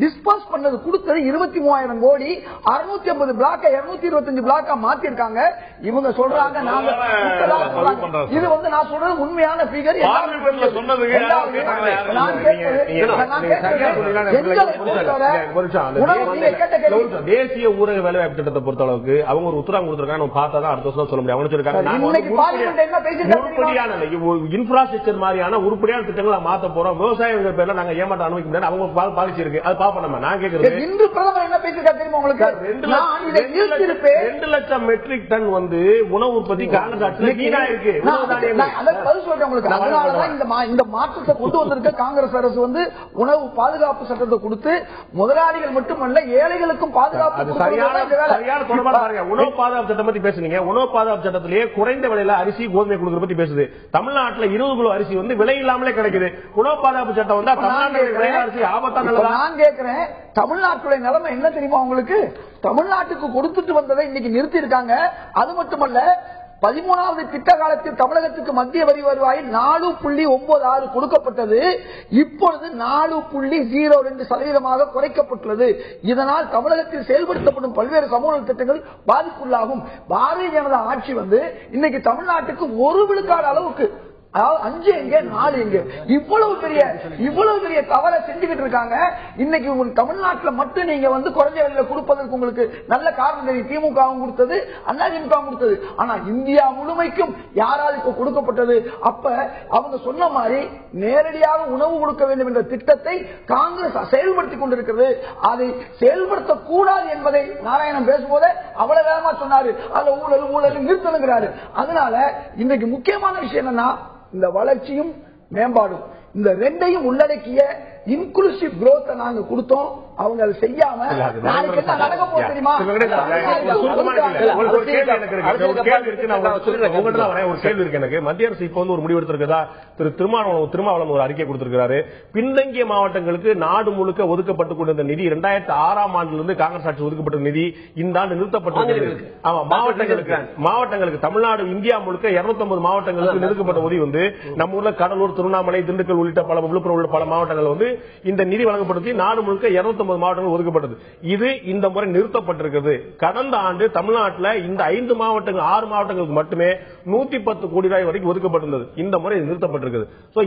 டிஸ்பர்ஸ் பண்ணது கொடுத்தது 23,000 கோடி. 650 பிளாக்க 225 பிளாக்கா மாத்திருக்காங்க. இவங்க சொல்றாங்க நாங்க இது வந்து நான் சொல்றது உண்மையான பிகர். தேசிய ஊரக வேலைவாய்ப்பு திட்டத்தை பொறுத்த அளவுக்கு அவங்க ஒரு உத்தரவு கொடுத்திருக்காங்க. பார்த்தாதான் அடுத்த வருஷம் சொல்ல முடியும். உருப்படியான இன்ஃப்ராஸ்ட்ரக்சர் மாதிரியான உருப்படியான திட்டங்களை மாத்த போறோம். விவசாயிகள் பேர்ல நாங்க ஏமாற்ற அனுமதிக்க முடியாது. அவங்க பாலிசி இருக்கு, அது பாப்போம். நம்ம நான் கேட்கறது இன்று பிரதமர் என்ன பேசிருக்காரு தெரியுமா உங்களுக்கு? 2 லட்சம் மெட்ரிக் டன் வந்து உணவு உற்பத்தி காங்கிரஸ் வீணா இருக்கு. அதனாலதான் இந்த மாற்றத்தை கொண்டு வந்திருக்க காங்கிரஸ் அரசு வந்து உணவு பாதுகாப்பு சட்டத்தை கொடுத்து முதலாளிகள் மட்டுமல்ல ஏழைகளுக்கும் பாதுகாப்பு சரியான தொடர்பாக உணவு பாதுகாப்பு சட்டம் பத்தி பேசுனீங்க. உணவு பாதுகாப்பு சட்டத்திலேயே குறைந்த விலையில அரிசி கோதுமை கொடுக்கற பத்தி பேசுது. தமிழ்நாட்டில் 20 கிலோ அரிசி வந்து விலை இல்லாமலே கிடைக்குது. உணவு பாதுகாப்பு சட்டம் வந்தா தமிழ்நாட்டில் அரிசி ஆபத்தான. நான் கேட்கிறேன், தமிழ்நாட்டுடைய நிலைமை என்ன தெரியுமா உங்களுக்கு? தமிழ்நாட்டுக்கு கொடுத்துட்டு வந்ததை இன்னைக்கு நிறுத்தி இருக்காங்க. அது மட்டுமல்ல, 13வது திட்ட காலத்தில் தமிழகத்துக்கு மத்திய வரி வருவாயில் 4.96 கொடுக்கப்பட்டது. இப்பொழுது 4.02% குறைக்கப்பட்டுள்ளது. இதனால் தமிழகத்தில் செயல்படுத்தப்படும் பல்வேறு சமூக திட்டங்கள் பாதிப்புள்ளாகும். பாரதிய ஜனதா ஆட்சி வந்து இன்னைக்கு தமிழ்நாட்டுக்கு 1 விழுக்காடு அளவுக்கு அதாவது 5 எங்க 4 எங்க இவ்வளவு பெரிய தவறை செஞ்சுக்கிட்டு இருக்காங்க. இன்னைக்கு உங்களுக்கு தமிழ்நாட்டில் மட்டும் நீங்க குறைஞ்ச விலையில கொடுப்பதற்கு உங்களுக்கு நல்ல காரணம் தெரியும். திமுகவும் கொடுத்தது, அதிமுகவும் கொடுத்தது. ஆனா இந்தியா முழுமைக்கும் யாரால் இப்ப கொடுக்கப்பட்டது? அப்ப அவங்க சொன்ன மாதிரி நேரடியாக உணவு கொடுக்க வேண்டும் என்ற திட்டத்தை காங்கிரஸ் செயல்படுத்திக் கொண்டிருக்கிறது. அதை செயல்படுத்த கூடாது என்பதை நாராயணன் பேசும்போதே அவ்வளவு வேகமா சொன்னாரு. அதுல ஊழல் நிறுத்தணுங்கிறாரு. அதனால இன்னைக்கு முக்கியமான விஷயம் என்னன்னா, இந்த வளர்ச்சியும் மேம்பாடும் இந்த ரெண்டையும் உள்ளடக்கிய இன்க்ளூசிவ் growth நாங்க கொடுத்தோம். அவங்க அதை செய்யாம நாளைக்கு என்ன நடக்க போகுது தெரியுமா? ஒரு கேள்வி இருக்கு எனக்கு. மத்திய அரசு இப்ப ஒரு முடிவு எடுத்திருக்கதா? திரு திருமாவளவன் ஒரு அறிக்கை கொடுத்திருக்கிறாரு. பின்தங்கிய மாவட்டங்களுக்கு நாடு முழுக்க ஒதுக்கப்பட்டுக் கொண்டிருந்த நிதி 2006ஆம் ஆண்டிலிருந்து காங்கிரஸ் ஆட்சி ஒதுக்கப்பட்ட நிதி இந்த ஆண்டு நிறுத்தப்பட்டிருக்கிறது. ஆமா, மாவட்டங்களுக்கு தமிழ்நாடு இந்தியா முழுக்க 250 மாவட்டங்களுக்கு நிறுத்தப்பட்ட உதவி நம்ம ஊர்ல கடலூர், திருவண்ணாமலை, திண்டுக்கல் உள்ளிட்ட விழுப்புரம் உள்ளிட்ட பல மாவட்டங்கள் இந்த நிதி வழங்கப்பட்டது. நாடு முழுக்க 250 மாவட்டங்கள் ஒதுக்கப்பட்டது. இது இந்த முறை நிறுத்தப்பட்டிருக்கிறது. கடந்த ஆண்டு தமிழ்நாட்டில் இந்த 5 மாவட்டங்கள் 6 மாவட்டங்களுக்கு மட்டுமே 110 கோடி ரூபாய் வரைக்கும் ஒதுக்கப்பட்டிருந்தது. இந்த முறை நிறுத்தப்பட்டிருக்கிறது.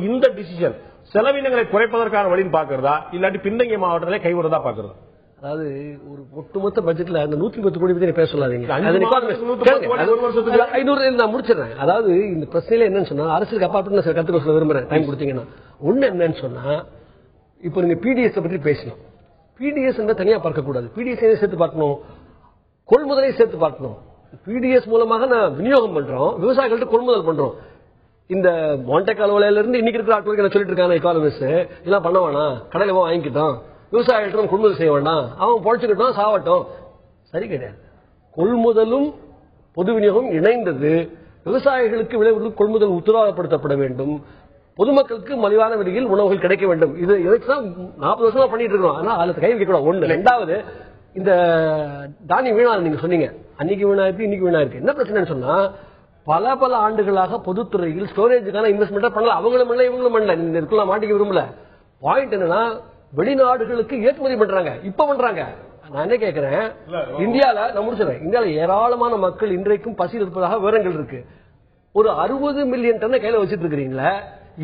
இந்த டிசிஷன் செலவினங்களை குறைப்பதற்கான வழின்னு பாக்குறதா, இல்லாட்டி பின்தங்கிய மாவட்டங்களை கைவிடுறதா பாக்குறதா? அதாவது ஒரு ஒட்டுமொத்த பட்ஜெட்ல அந்த 110 கோடி பத்தி பேச சொல்லாதீங்க. நான் முடிச்சிடறேன். அதாவது இந்த பிரச்சனையில என்னன்னு சொன்னா, அரசுக்கு அப்பாற்பட்டு நான் கத்துக்க சொல்ல விரும்புறேன், டைம் கொடுத்தீங்கன்னா. ஒண்ணு என்னன்னு சொன்னா, இப்ப நீங்க பிடிஎஸ் பற்றி பேசணும். பிடிஎஸ் தனியா பார்க்க கூடாது. பிடிஎஸ் சேர்த்து பார்க்கணும், கொள்முதலை சேர்த்து பார்க்கணும். பிடிஎஸ் மூலமாக நான் விநியோகம் பண்றோம், விவசாயிகள்ட்ட கொள்முதல் பண்றோம். இந்த மாண்டே கால்வாயில இருந்து இன்னைக்கு இருக்கிற ஆட்களுக்கு என்ன சொல்லிட்டு இருக்காங்க எக்கானமிஸ்ட், இதெல்லாம் பண்ண வேணாம், கடையில வாங்கிக்கிட்டோம், விவசாயிகளும் கொள்முதல் செய்ய வேண்டாம், அவன் பொழைச்சுக்கிட்டோம் சாவட்டும். சரி கிடையாது. கொள்முதலும் பொது விநியோகம் இணைந்தது. விவசாயிகளுக்கு விளைவுகளுக்கு கொள்முதல் உத்தரவாதப்படுத்தப்பட வேண்டும். பொதுமக்களுக்கு மலிவான விலையில் உணவுகள் கிடைக்க வேண்டும். இது 40 வருஷமா பண்ணிட்டு இருக்கோம். ஆனா அதுல கை வைக்க கூடாது. ஒண்ணு. ரெண்டாவது, இந்த தானியம் வீணா நீங்க சொன்னீங்க, அன்னைக்கு வீணா இருக்கு, இன்னைக்கு வீணா இருக்கு. என்ன பிரச்சனைன்னு சொன்னா, பல ஆண்டுகளாக பொதுத்துறையில் ஸ்டோரேஜுக்கான இன்வெஸ்ட்மெண்ட் பண்ணல. அவங்களும் பண்ணல, இவங்களும் பண்ணல. நீங்க இதுக்குள்ள மாட்டிக்க விரும்பல. பாயிண்ட் என்னன்னா, வெளிநாடுகளுக்கு ஏற்றுமதி பண்றாங்க, இப்ப பண்றாங்க. நான் என்ன கேட்கிறேன், இந்தியால நான் முடிச்சிடறேன், இந்தியால ஏராளமான மக்கள் இன்றைக்கும் பசியில் இருப்பதாக விவரங்கள் இருக்கு. ஒரு 60 மில்லியன் டன்னை கையில வச்சிட்டு இருக்கிறீங்களா?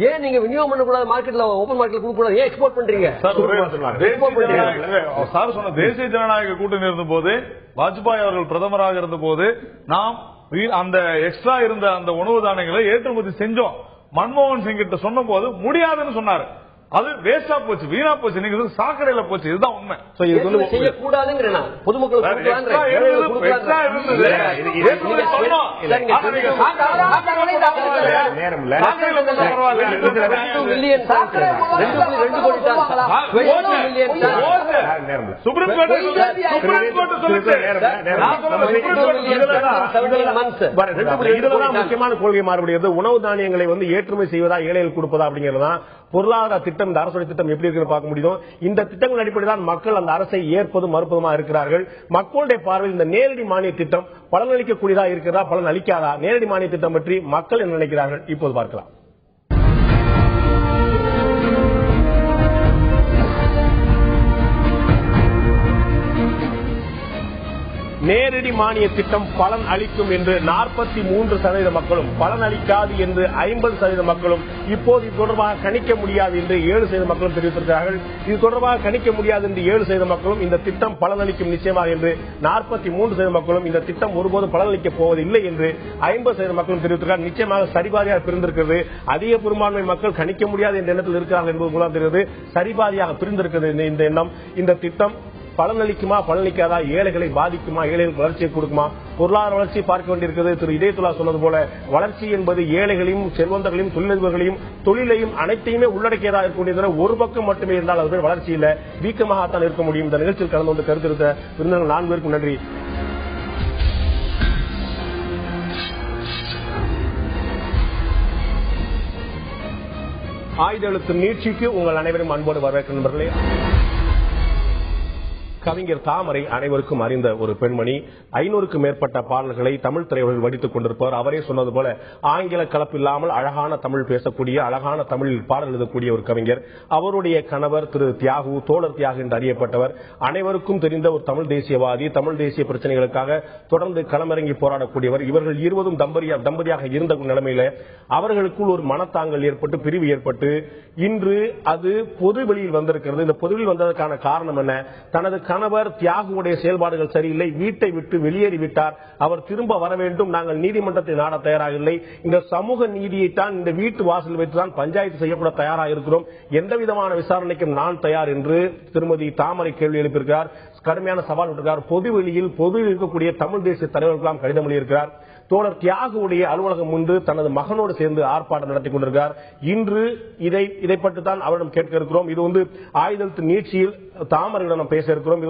ஏன் நீங்க விநியோகம் பண்ணக்கூடாது? மார்க்கெட்ல ஓபன் மார்க்கெட்ல கொடுக்க கூடாது? ஏன் எக்ஸ்போர்ட் பண்றீங்க? சார் சொன்ன தேசிய ஜனநாயக கூட்டணி இருந்த போது, வாஜ்பாய் அவர்கள் பிரதமராக இருந்த போது, நாம் அந்த எக்ஸ்ட்ரா இருந்த அந்த உணவு தானியங்களை ஏற்றுமதி செஞ்சோம். மன்மோகன் சிங் கிட்ட சொன்ன போது முடியாதுன்னு சொன்னாரு. அது வேஸ்டா போச்சு, வீணா போச்சு. நீங்க சாக்கடையில போச்சு. இதுதான் உண்மை. செய்யக்கூடாதுங்கிற பொதுமக்கள் சுப்ரீம் கோர்ட் முக்கியமான கொள்கை மாறுபடியது. உணவு தானியங்களை ஏற்றுமதி செய்வதா, ஏழைகள் கொடுப்பதா அப்படிங்கிறதா பொருளாதார திட்டம். இந்த அரசுடைய திட்டம் எப்படி இருக்கு பார்க்க முடியும். இந்த திட்டங்கள் அடிப்படையில் தான் மக்கள் அந்த அரசை ஏற்பதும் மறுப்பதுமா இருக்கிறார்கள். மக்களுடைய பார்வையில் இந்த நேரடி மானிய திட்டம் பலனளிக்கக்கூடியதா இருக்கிறதா, பலன் அளிக்காதா? நேரடி மானிய திட்டம் பற்றி மக்கள் என்ன நினைக்கிறார்கள் இப்போது பார்க்கலாம். நேரடி மானிய திட்டம் பலன் அளிக்கும் என்று 43% மக்களும், பலன் அளிக்காது என்று 50% மக்களும், இப்போது இது தொடர்பாக கணிக்க முடியாது என்று 7% மக்களும் தெரிவித்திருக்கிறார்கள். இது தொடர்பாக கணிக்க முடியாது என்று 7% மக்களும், இந்த திட்டம் பலனளிக்கும் நிச்சயமாக என்று 43% மக்களும், இந்த திட்டம் ஒருபோதும் பலனளிக்கப் போவதில்லை என்று 50% மக்களும் தெரிவித்திருக்கிறார். நிச்சயமாக சரிபாதியாக பிரிந்திருக்கிறது. அதிக பெரும்பான்மை மக்கள் கணிக்க முடியாது என்ற எண்ணத்தில் இருக்கிறார்கள் என்பது மூலம் தெரிகிறது. சரிபாதியாக பிரிந்திருக்கிறது இந்த எண்ணம். இந்த திட்டம் பலனளிக்குமா, பலனளிக்காதா, ஏழைகளை பாதிக்குமா, ஏழைகளுக்கு வளர்ச்சியை கொடுக்குமா? பொருளாதார வளர்ச்சி பார்க்க வேண்டியிருக்கிறது. திரு இதயத்துல்லா சொன்னது போல, வளர்ச்சி என்பது ஏழைகளையும் செல்வந்தர்களையும் தொழிலதிபர்களையும் தொழிலையும் அனைத்தையுமே உள்ளடக்கியதாக இருக்க வேண்டியது. ஒரு பக்கம் மட்டுமே இருந்தால் அது வளர்ச்சி இல்ல, வீக்கமாகத்தான் இருக்க முடியும். இந்த நிகழ்ச்சியில் கலந்து கொண்டு கருத்திருந்த விருந்தினர்கள் 4 பேருக்கும் நன்றி. ஆயுத எழுத்து நீட்சிக்கு உங்கள் அனைவரும் அன்போடு வரவேற்கும் நண்பர்களே. கவிஞர் தாமரை அனைவருக்கும் அறிந்த ஒரு பெண்மணி. 500க்கும் மேற்பட்ட பாடல்களை தமிழ் திரையுலகில் வடித்துக் கொண்டிருப்பவர். அவரே சொன்னது போல ஆங்கில கலப்பில்லாமல் அழகான தமிழ் பேசக்கூடிய, அழகான தமிழில் பாடல் எழுதக்கூடிய ஒரு கவிஞர். அவருடைய கணவர் திரு தியாகு, தோழர் தியாகு என்று அறியப்பட்டவர். அனைவருக்கும் தெரிந்த ஒரு தமிழ் தேசியவாதி, தமிழ் தேசிய பிரச்சனைகளுக்காக தொடர்ந்து களமிறங்கி போராடக்கூடியவர். இவர்கள் இருவரும் தம்பதியாக இருந்த நிலைமையில அவர்களுக்குள் ஒரு மனத்தாங்கல் ஏற்பட்டு, பிரிவு ஏற்பட்டு இன்று அது பொது வெளியில் வந்திருக்கிறது. இந்த பொதுவில் வந்ததற்கான காரணம் என்ன? தனது கணவர் தியாகுடைய செயல்பாடுகள் சரியில்லை, வீட்டை விட்டு வெளியேறிவிட்டார், அவர் திரும்ப வர வேண்டும், நாங்கள் நீதிமன்றத்தை நாட தயாராக இல்லை, இந்த சமூக நீதியைத்தான் இந்த வீட்டு வாசல் வைத்துதான் பஞ்சாயத்து செய்யப்பட தயாராக இருக்கிறோம், எந்த விதமான விசாரணைக்கும் நான் தயார் என்று திருமதி தாமரை கேள்வி எழுப்பியிருக்கிறார். கடுமையான சவால் விட்டிருக்கிறார். பொது வெளியில் இருக்கக்கூடிய தமிழ் தேசிய தலைவர்களுக்கு கடிதம் எழுதியிருக்கிறார். தோழர் தியாகுடைய அலுவலகம் முன்பு தனது மகனோடு சேர்ந்து ஆர்ப்பாட்டம் நடத்தி கொண்டிருக்கிறார். இன்று இதை பற்றி தான் அவரிடம் கேட்க இருக்கிறோம். இது ஆயுதத்து நீட்சியில் தாமரையிடம் பேச இருக்கிறோம்.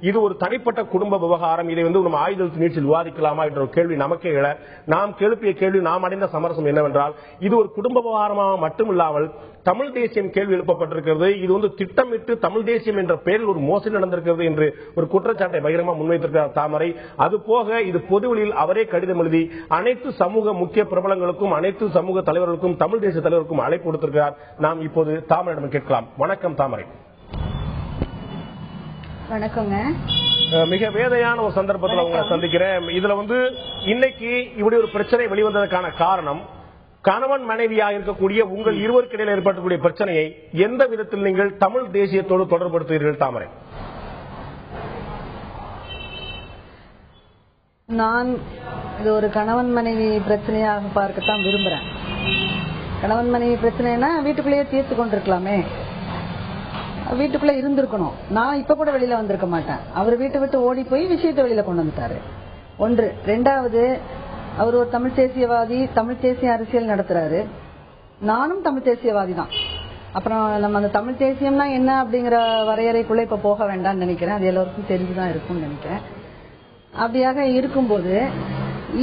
இது ஒரு தனிப்பட்ட குடும்ப விவகாரம். இதை நம்ம ஆயுதத்து நீட்சியில் விவாதிக்கலாமா என்ற ஒரு கேள்வி நமக்கே எழ, நாம் எழுப்பிய கேள்வி, நாம் அடைந்த சமரசம் என்னவென்றால், இது ஒரு குடும்ப விவகாரமாக மட்டுமில்லாமல் தமிழ் தேசியம் கேள்வி எழுப்பப்பட்டிருக்கிறது. இது திட்டமிட்டு தமிழ் தேசியம் என்ற பெயரில் ஒரு மோசடி நடந்திருக்கிறது என்று ஒரு குற்றச்சாட்டை பகிரமாக முன்வைத்திருக்கிறார் தாமரை. அதுபோக இது பொதுவெளியில் அவரே கடிதம் எழுதி அனைத்து சமூக முக்கிய பிரபலங்களுக்கும், அனைத்து சமூக தலைவர்களுக்கும், தமிழ் தேசிய தலைவருக்கும் அழைப்பு கொடுத்திருக்கிறார். நாம் இப்போது தாமரையிடம் கேட்கலாம். வணக்கம் தாமரை. வணக்கங்க. மிக வேதையான ஒரு சந்தர்ப்பத்தில் உங்களை சந்திக்கிறேன். இதுல இன்னைக்கு இப்படி ஒரு பிரச்சனை வெளிவந்ததற்கான காரணம், கணவன் மனைவியாக இருக்கக்கூடிய உங்கள் இருவருக்கு இடையில் ஏற்படக்கூடிய பிரச்சனையை எந்த விதத்தில் நீங்கள் தமிழ் தேசியத்தோடு தொடர்படுத்துகிறீர்கள் தாமரை? நான் இது ஒரு கணவன் மனைவி பிரச்சனையாக பார்க்கத்தான் விரும்புறேன். கணவன் மனைவி பிரச்சனைனா வீட்டுக்குள்ளேயே தீர்த்து கொண்டிருக்கலாமே, வீட்டுக்குள்ள இருந்திருக்கணும். நான் இப்ப கூட வெளியில வந்திருக்க மாட்டேன். அவர் வீட்டை விட்டு ஓடி போய் விஷயத்தை வெளியில கொண்டு வந்துட்டாரு. ஒன்று. ரெண்டாவது, அவர் ஒரு தமிழ் தேசியவாதி, தமிழ் தேசிய அரசியல் நடத்துறாரு. நானும் தமிழ் தேசியவாதி தான். அப்புறம் நம்ம அந்த தமிழ் தேசியம்னா என்ன அப்படிங்கிற வரையறைக்குள்ள இப்ப போக வேண்டாம்னு நினைக்கிறேன். அது எல்லாருக்கும் தெரிஞ்சுதான் இருக்கும்னு நினைக்கிறேன். அப்படியாக இருக்கும்போது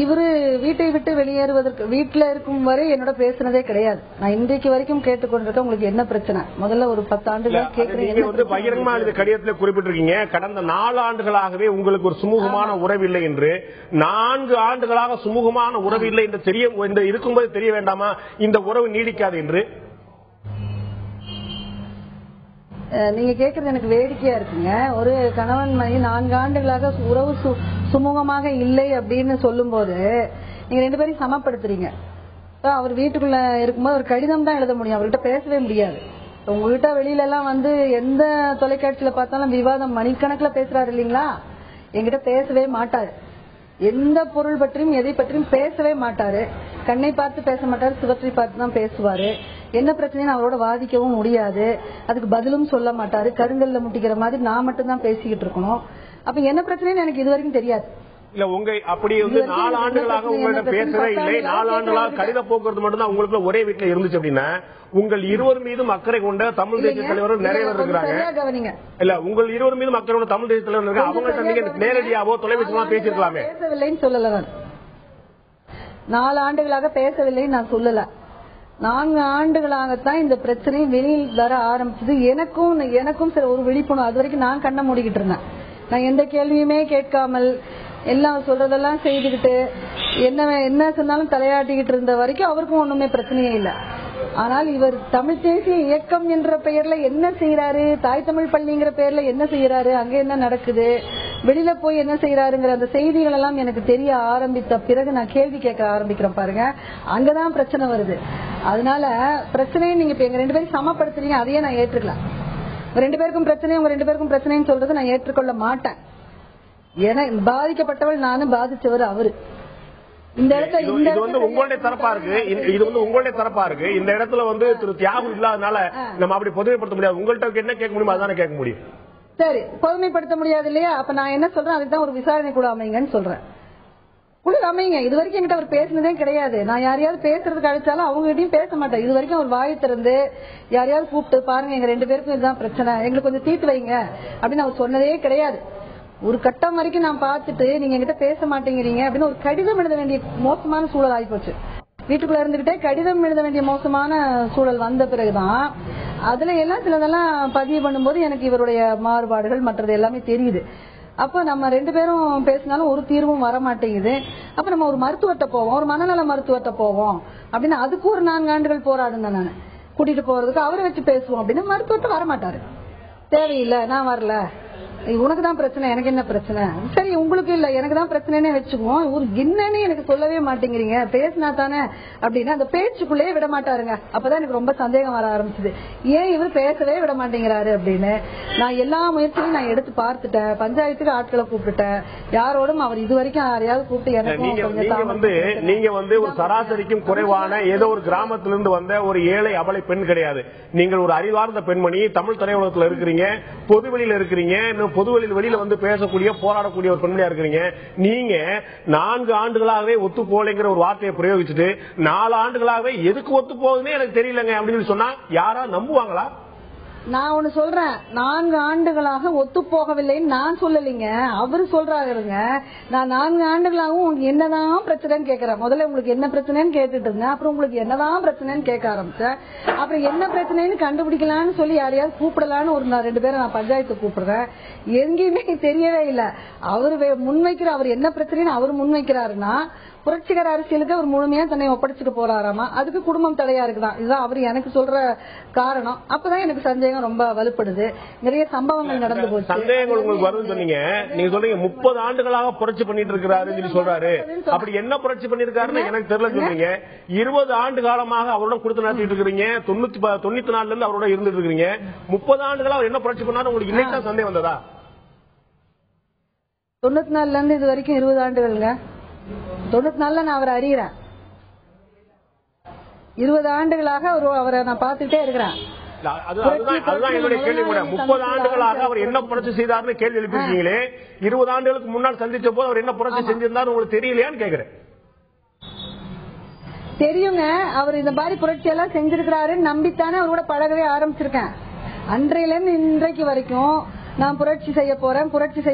இவரு வீட்டை விட்டு வெளியேறுவதற்கு, வீட்டுல இருக்கும் வரை என்னோட பேசுனதே கிடையாது. நான் இன்றைக்கு வரைக்கும் கேட்டுக்கொண்டிருக்கேன், உங்களுக்கு என்ன பிரச்சனை, முதல்ல ஒரு 10 ஆண்டுகள் கேட்கிறீங்க. பகிரங்கமா கடிதத்தில் குறிப்பிட்டிருக்கீங்க, கடந்த 4 ஆண்டுகளாகவே உங்களுக்கு ஒரு சுமூகமான உறவு இல்லை என்று. 4 ஆண்டுகளாக சுமூகமான உறவு இல்லை என்று தெரிய இருக்கும்போது தெரிய வேண்டாமா இந்த உறவு நீடிக்காது என்று? நீங்க கேக்குறது எனக்கு வேடிக்கையா இருக்குங்க. ஒரு கணவன் மனைவி 4 ஆண்டுகளாக உறவு சுமூகமாக இல்லை அப்படின்னு சொல்லும் போது நீங்க 2 பேரையும் சமப்படுத்துறீங்க. அவர் வீட்டுக்குள்ள இருக்கும்போது ஒரு கடிதம் தான் எழுத முடியும், அவர்கிட்ட பேசவே முடியாது. உங்ககிட்ட வெளியில எல்லாம் எந்த தொலைக்காட்சியில பார்த்தாலும் விவாதம் மணிக்கணக்கில் பேசுறாரு இல்லீங்களா, என்கிட்ட பேசவே மாட்டாரு. எந்த பொருள் பற்றியும் எதை பற்றியும் பேசவே மாட்டாரு. கண்ணை பார்த்து பேச மாட்டாரு, சுவற்றை பார்த்து தான் பேசுவாரு. என்ன பிரச்சனைன்னு அவரோட வாதிக்கவும் முடியாது, அதுக்கு பதிலும் சொல்ல மாட்டாரு. கருங்கல்ல முட்டிக்கிற மாதிரி நான் மட்டும் தான் பேசிக்கிட்டு இருக்கணும். அப்ப என்ன பிரச்சனைன்னு எனக்கு இது வரைக்கும் தெரியாது. இல்ல உங்க அப்படி 4 ஆண்டுகளாக உங்கள்ட்ட பேசவே இல்லை, 4 ஆண்டுகளாக கடித போக்குவரத்து மட்டும் தான் உங்களுக்கு ஒரே வீட்டுல இருந்துச்சு அப்படின்னா, உங்கள் இருவர் மீதும் அக்கறை கொண்ட தமிழ் தேசிய தலைவர்கள் நிறைய பேர் இருக்கிறாங்க. இல்ல உங்கள் இருவர் மீதும் அக்கறை கொண்ட தமிழ் தேசிய தலைவர் இருக்காங்க. அவங்கள்ட்ட நீங்க நேரடியாவோ தொலைபேசியோ பேசிருக்கலாமே. பேசவில்லைன்னு சொல்லல, நான் 4 ஆண்டுகளாக பேசவில்லைன்னு நான் சொல்லல. 4 ஆண்டுகளாகத்தான் இந்த பிரச்சனை வெளியில் வர ஆரம்பிச்சது. எனக்கும் சில ஒரு விழிப்புணர்வு. அது வரைக்கும் நான் கண்ணை மூடிக்கிட்டு இருந்தேன். நான் எந்த கேள்வியுமே கேட்காமல் எல்லாம் சொல்றதெல்லாம் செய்துகிட்டு என்ன சொன்னாலும் தலையாட்டிக்கிட்டு இருந்த வரைக்கும் அவருக்கும் ஒண்ணுமே பிரச்சனையே இல்லை. ஆனால் இவர் தமிழ் தேசிய இயக்கம் என்ற பெயர்ல என்ன செய்யறாரு, தாய் தமிழ் பள்ளிங்கிற பெயர்ல என்ன செய்யறாரு, அங்க என்ன நடக்குது, வெளியில போய் என்ன செய்யறாருங்கிற அந்த செய்திகள் எல்லாம் எனக்கு தெரிய ஆரம்பித்த பிறகு நான் கேள்வி கேட்க ஆரம்பிக்கிறேன் பாருங்க, அங்கதான் பிரச்சனை வருது. அதனால பிரச்சனையை நீங்க இப்ப எங்க 2 பேரும் சமப்படுத்துறீங்க, அதையே நான் ஏற்றுக்கலாம். 2 பேருக்கும் பிரச்சனை, உங்க 2 பேருக்கும் பிரச்சனைன்னு சொல்றது நான் ஏற்றுக்கொள்ள மாட்டேன். ஏன்னா பாதிக்கப்பட்டவள் நானும், பாதிச்சவர் அவரு. இந்த இடத்துல உங்களுடைய தரப்பா இருக்கு, இது உங்களுடைய தரப்பா இருக்கு. இந்த இடத்துல திரு தியாகு இல்லாதனால நம்ம அப்படி பொதுமைப்படுத்த முடியாது. உங்கள்கிட்ட என்ன கேட்க முடியுமோ அதானே கேட்க முடியும். சரி, பொதுமைப்படுத்த முடியாது இல்லையா? அப்ப நான் என்ன சொல்றேன், அதுதான் ஒரு விசாரணை குழு அமைங்கன்னு சொல்றேன். குழு அமைங்க. இது வரைக்கும் என்கிட்ட அவர் பேசினதே கிடையாது. நான் யாரையாவது பேசுறதுக்கு அழைச்சாலும் அவங்க கிட்டையும் பேச மாட்டேன். இது வரைக்கும் அவர் வாய் திறந்து யாரையாவது கூப்பிட்டு பாருங்க எங்க 2 பேருக்கும் இதுதான் பிரச்சனை, எங்களுக்கு கொஞ்சம் தீர்த்து வைங்க அப்படின்னு அவர் சொன்னதே கிடையாது. ஒரு கட்டம் வரைக்கும் நான் பார்த்துட்டு நீங்க என்கிட்ட பேச மாட்டேங்கிறீங்க அப்படின்னு ஒரு கடிதம் எழுத வேண்டிய மோசமான சூழல் ஆகிப்போச்சு. வீட்டுக்குள்ள இருந்துகிட்டே கடிதம் எழுத வேண்டிய மோசமான சூழல் வந்த பிறகுதான் அதுல எல்லாம் சிலதெல்லாம் பதிவு பண்ணும்போது எனக்கு இவருடைய மாறுபாடுகள் மற்றது எல்லாமே தெரியுது. அப்ப நம்ம 2 பேரும் பேசினாலும் ஒரு தீர்வும் வர மாட்டேங்குது. அப்ப நம்ம ஒரு மருத்துவத்தை போவோம், ஒரு மனநல மருத்துவத்தை போவோம் அப்படின்னு அதுக்கு ஒரு 4 ஆண்டுகள் போராடுனேன் நான். கூட்டிட்டு போறதுக்கு அவரை வச்சு பேசுவோம் அப்படின்னு மருத்துவத்தை வரமாட்டாரு. தேவையில்லை, நான் வரல, உனக்கு தான் பிரச்சனை, எனக்கு என்ன பிரச்சனை, சரி உங்களுக்கு இல்ல எனக்கு தான் பிரச்சனைன்னு வச்சுக்குவோம். ஒரு என்னன்னு எனக்கு சொல்லவே மாட்டேங்கிறீங்க, பேசினா தானே அப்படின்னு அந்த பேச்சுக்குள்ளேயே விட மாட்டாருங்க. அப்பதான் எனக்கு ரொம்ப சந்தேகம் வர ஆரம்பிச்சது, ஏன் இவர் பேசவே விட மாட்டேங்கிறாரு அப்படின்னு. நான் எல்லா முயற்சியும் நான் எடுத்து பார்த்துட்டேன், பஞ்சாயத்துக்கு ஆட்களை கூப்பிட்டுட்டேன், யாரோடும் அவர் இது வரைக்கும் யாரையாவது கூப்பிட்டு நீங்க வந்து ஒரு சராசரிக்கும் குறைவான ஏதோ ஒரு கிராமத்திலிருந்து வந்த ஒரு ஏழை அபலை பெண் கிடையாது. நீங்கள் ஒரு அறிவார்ந்த பெண்மணி, தமிழ் திரையுலகத்தில் இருக்கிறீங்க, பொதுவெளியில இருக்கிறீங்க, பொதுவெளியில் வெளியில வந்து பேசக்கூடிய போராடக்கூடிய ஒரு பெண்மணியா இருக்கிறீங்க. நீங்க 4 ஆண்டுகளாகவே ஒத்து போகலைங்கிற ஒரு வார்த்தையை பிரயோகிச்சுட்டு 4 ஆண்டுகளாகவே எதுக்கு ஒத்து போகுதுன்னு எனக்கு தெரியலங்க அப்படின்னு சொன்னா யாரா நம்புவாங்களா? நான் ஒண்ணு சொல்றேன், 4 ஆண்டுகளாக ஒத்து போகவில்லைன்னு நான் சொல்லலைங்க, அவரு சொல்றாருங்க. நான் 4 ஆண்டுகளாகவும் உங்களுக்கு என்னதான் பிரச்சனைன்னு கேட்கிறேன். முதல்ல உங்களுக்கு என்ன பிரச்சனைன்னு கேட்டுட்டு இருந்தேன், அப்புறம் உங்களுக்கு என்னதான் பிரச்சனைன்னு கேட்க ஆரம்பிச்சேன். அப்புறம் என்ன பிரச்சனைன்னு கண்டுபிடிக்கலான்னு சொல்லி யாரையாவது கூப்பிடலான்னு ஒரு 2 பேரை நான் பஞ்சாயத்து கூப்பிடுறேன். எங்கேயுமே தெரியவே இல்லை. அவரு முன்வைக்கிற அவர் என்ன பிரச்சனைன்னு அவர் முன்வைக்கிறாருன்னா புரட்சிகர அரசியலுக்கு அவர் முழுமையா தன்னை ஒப்படைச்சிட்டு போறாராமா, அதுக்கு குடும்பம் தடையா இருக்குதான். இதுதான் அவர் எனக்கு சொல்ற காரணம். அப்பதான் எனக்கு சந்தேகம் ரொம்ப வலுப்படுது. நிறைய சம்பவங்கள் நடந்து போச்சு. சந்தேகங்கள் உங்களுக்கு வருதுன்னு சொன்னீங்க. நீங்க சொல்றீங்க 30 ஆண்டுகளாக புரட்சி பண்ணிட்டு இருக்கிறாருன்னு சொல்றாரு. அப்படி என்ன புரட்சி பண்ணிருக்காருன்னு எனக்கு தெரியல சொல்றீங்க. 20 ஆண்டு காலமாக அவரோட கொடுத்து நடத்திட்டு இருக்கிறீங்க, 94 இருந்து அவரோட இருந்துட்டு இருக்கிறீங்க. 30 ஆண்டுகளா அவர் என்ன புரட்சி பண்ணாரு உங்களுக்கு இன்னைக்கு சந்தேகம் வந்ததா? 94 இருந்து இது வரைக்கும் 20 ஆண்டுகள்ங்க. 94 நான் அவரை அறிகிறேன். 20 ஆண்டுகளாக அவரை நான் பார்த்துட்டே இருக்கிறேன். அதுதான் என்னுடைய கேள்வி கூட. 30 ஆண்டுகளாக அவர் என்ன புரட்சி செய்தார்னு கேள்வி எழுப்பிருக்கீங்களே, 20 ஆண்டுகளுக்கு முன்னால் சந்திச்ச போது அவர் என்ன புரட்சி செஞ்சிருந்தாரு உங்களுக்கு தெரியலையான்னு கேக்குறேன். தெரியுங்க, அவர் இந்த மாதிரி புரட்சி எல்லாம் செஞ்சிருக்கிறாருன்னு நம்பித்தானே அவரோட பழகவே ஆரம்பிச்சிருக்கேன். அன்றையில இருந்து இன்றைக்கு வரைக்கும் நான் புரட்சி செய்ய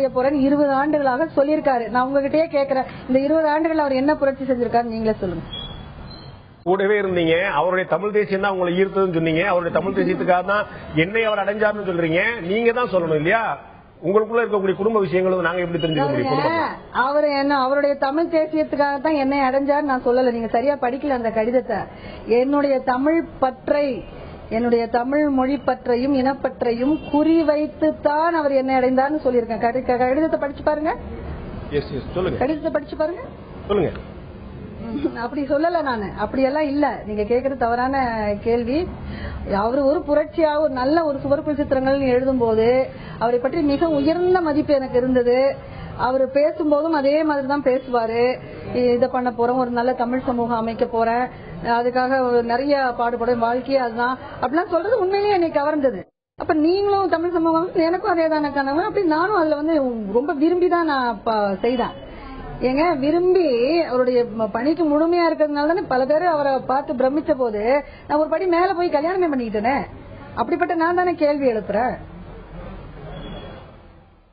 போறேன் 20 ஆண்டுகளாக சொல்லியிருக்காரு. நான் உங்ககிட்டயே கேட்கிறேன், இந்த 20 ஆண்டுகள் அவர் என்ன புரட்சி செஞ்சிருக்காரு நீங்களே சொல்லுங்க. கூடவே இருந்தீங்க, அவருடைய தமிழ் தேசியம் தான் உங்களை ஈர்த்ததுன்னு சொன்னீங்க. அவருடைய தமிழ் தேசியத்துக்காக தான் என்னை அவர் அடைஞ்சாருன்னு சொல்றீங்க. நீங்க தான் சொல்லணும் இல்லையா? உங்களுக்குள்ள இருக்கக்கூடிய குடும்ப விஷயங்களும் நாங்க எப்படி தெரிஞ்சுக்க முடியும்? அவர் என்ன அவருடைய தமிழ் தேசியத்துக்காக தான் என்னை அடைஞ்சாரு நான் சொல்லல. நீங்க சரியா படிக்கல அந்த கடிதத்தை. என்னுடைய தமிழ் பற்றை, என்னுடைய தமிழ் மொழி பற்றையும் இனப்பற்றையும் குறிவைத்துத்தான் அவர் என்னை அடைந்தார்னு சொல்லியிருக்கேன். கடிதத்தை படிச்சு பாருங்க. கடிதத்தை படிச்சு பாருங்க. சொல்லுங்க. அப்படி சொல்லல நானு, அப்படியெல்லாம் இல்ல. நீங்க கேக்குறது தவறான கேள்வி. அவரு ஒரு புரட்சியாக ஒரு நல்ல ஒரு சுவர்ப்பு சித்திரங்கள் எழுதும் போது அவரை பற்றி மிக உயர்ந்த மதிப்பு எனக்கு இருந்தது. அவரு பேசும்போதும் அதே மாதிரிதான் பேசுவாரு. இதை பண்ண போறோம், ஒரு நல்ல தமிழ் சமூகம் அமைக்க போறேன், அதுக்காக நிறைய பாடுபடும், வாழ்க்கையே அதுதான் அப்படிலாம் சொல்றது உண்மையிலேயே என்னை கவர்ந்தது. அப்ப நீங்களும் தமிழ் சமூகம், எனக்கும் அதே தானே கனவு. அப்படி நானும் அதுல வந்து ரொம்ப விரும்பிதான் நான் செய்தேன். ஏங்க, விரும்பி அவருடைய பணிக்கு முழுமையா இருக்கிறதுனால தானே பல பேர் அவரை பார்த்து பிரமிச்ச போது நான் ஒரு படி மேல போய் கல்யாணமே பண்ணிக்கிட்டேனே. அப்படிப்பட்ட நான் தானே கேள்வி எழுப்புறேன்.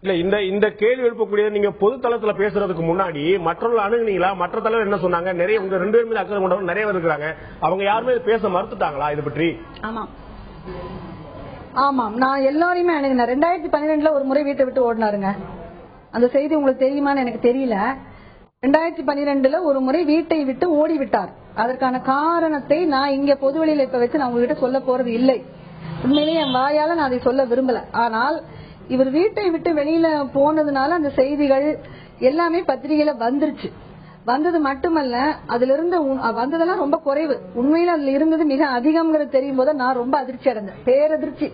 இல்ல, இந்த கேள்வி எழுப்பக்கூடிய நீங்க பொது தளத்துல பேசுறதுக்கு முன்னாடி மற்றவர்கள் அணுகுனீங்களா? மற்ற தலைவர் என்ன சொன்னாங்க? நிறைய உங்க 2 பேர் மீது அக்கறை கொண்டவங்க நிறைய பேர் இருக்கிறாங்க. அவங்க யாருமே பேச மறுத்துட்டாங்களா இதை பற்றி? ஆமாம், நான் எல்லாரையுமே அணுகினேன். 2012 ஒரு முறை வீட்டை விட்டு ஓடினாருங்க. அந்த செய்தி உங்களுக்கு தெரியுமான்னு எனக்கு தெரியல. 2012 ஒரு முறை வீட்டை விட்டு ஓடி விட்டார். அதற்கான காரணத்தை நான் இங்க பொதுவெளியில இப்ப வச்சு நான் உங்ககிட்ட சொல்ல போறது இல்லை. உண்மையிலேயே என் வாயால நான் அதை சொல்ல விரும்பல. ஆனால் இவர் வீட்டை விட்டு வெளியில போனதுனால அந்த செய்திகள் எல்லாமே பத்திரிகையில வந்துருச்சு. வந்தது மட்டுமல்ல, அதுல இருந்து வந்ததெல்லாம் ரொம்ப குறைவு. உண்மையில அதுல இருந்தது மிக அதிகம்ங்கிறது தெரியும் போது நான் ரொம்ப அதிர்ச்சி அடைந்தேன், பேரதிர்ச்சி.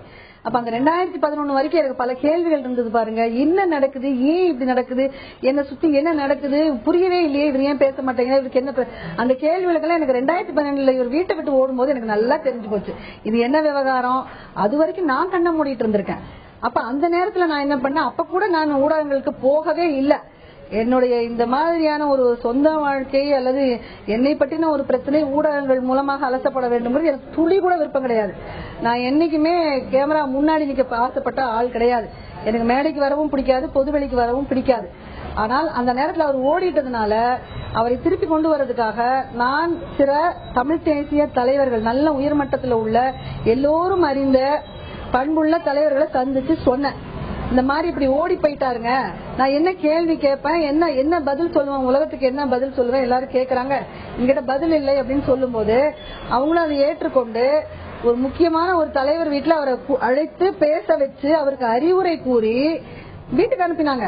அப்ப அந்த 2011 வரைக்கும் எனக்கு பல கேள்விகள் இருந்தது. பாருங்க, என்ன நடக்குது, ஏன் இப்படி நடக்குது, என்ன சுத்தி என்ன நடக்குது, புரியவே இல்லையே, இவர் ஏன் பேச மாட்டேங்க, இவருக்கு என்ன, அந்த கேள்விகளுக்கெல்லாம் எனக்கு 2012 இவர் வீட்டை விட்டு ஓடும்போது எனக்கு நல்லா தெரிஞ்சு போச்சு இது என்ன விவகாரம். அது வரைக்கும் நான் கண்ண மூடிட்டு இருந்திருக்கேன். அப்ப அந்த நேரத்துல நான் என்ன பண்ணேன், அப்ப கூட நான் ஊடகங்களுக்கு போகவே இல்லை. என்னுடைய இந்த மாதிரியான ஒரு சொந்த வாழ்க்கை அல்லது என்னை பற்றின ஒரு பிரச்சனை ஊடகங்கள் மூலமாக அலசப்பட வேண்டும்ங்கிறது எனக்கு துளி கூட விருப்பம் கிடையாது. நான் என்னைக்குமே கேமரா முன்னாடி நிக்க ஆசைப்பட்ட ஆள் கிடையாது. எனக்கு மேடைக்கு வரவும் பிடிக்காது, பொதுவெளிக்கு வரவும் பிடிக்காது. ஆனால் அந்த நேரத்தில் அவர் ஓடிட்டதுனால அவரை திருப்பி கொண்டு வர்றதுக்காக நான் சில தமிழ் தேசிய தலைவர்கள் நல்ல உயர்மட்டத்தில் உள்ள எல்லோரும் அறிந்த பண்புள்ள தலைவர்களை சந்திச்சு சொன்னேன். இந்த மாதிரி இப்படி ஓடி போயிட்டாருங்க, நான் என்ன கேள்வி கேட்பேன், என்ன பதில் சொல்லுவேன், உலகத்துக்கு என்ன பதில் சொல்லுவேன், எல்லாரும் கேட்கறாங்க, என்கிட்ட பதில் இல்லை அப்படின்னு சொல்லும் போது அவங்களும் அதை ஏற்றுக்கொண்டு ஒரு முக்கியமான ஒரு தலைவர் வீட்டுல அவரை அழைத்து பேச வச்சு அவருக்கு அறிவுரை கூறி வீட்டுக்கு அனுப்பினாங்க.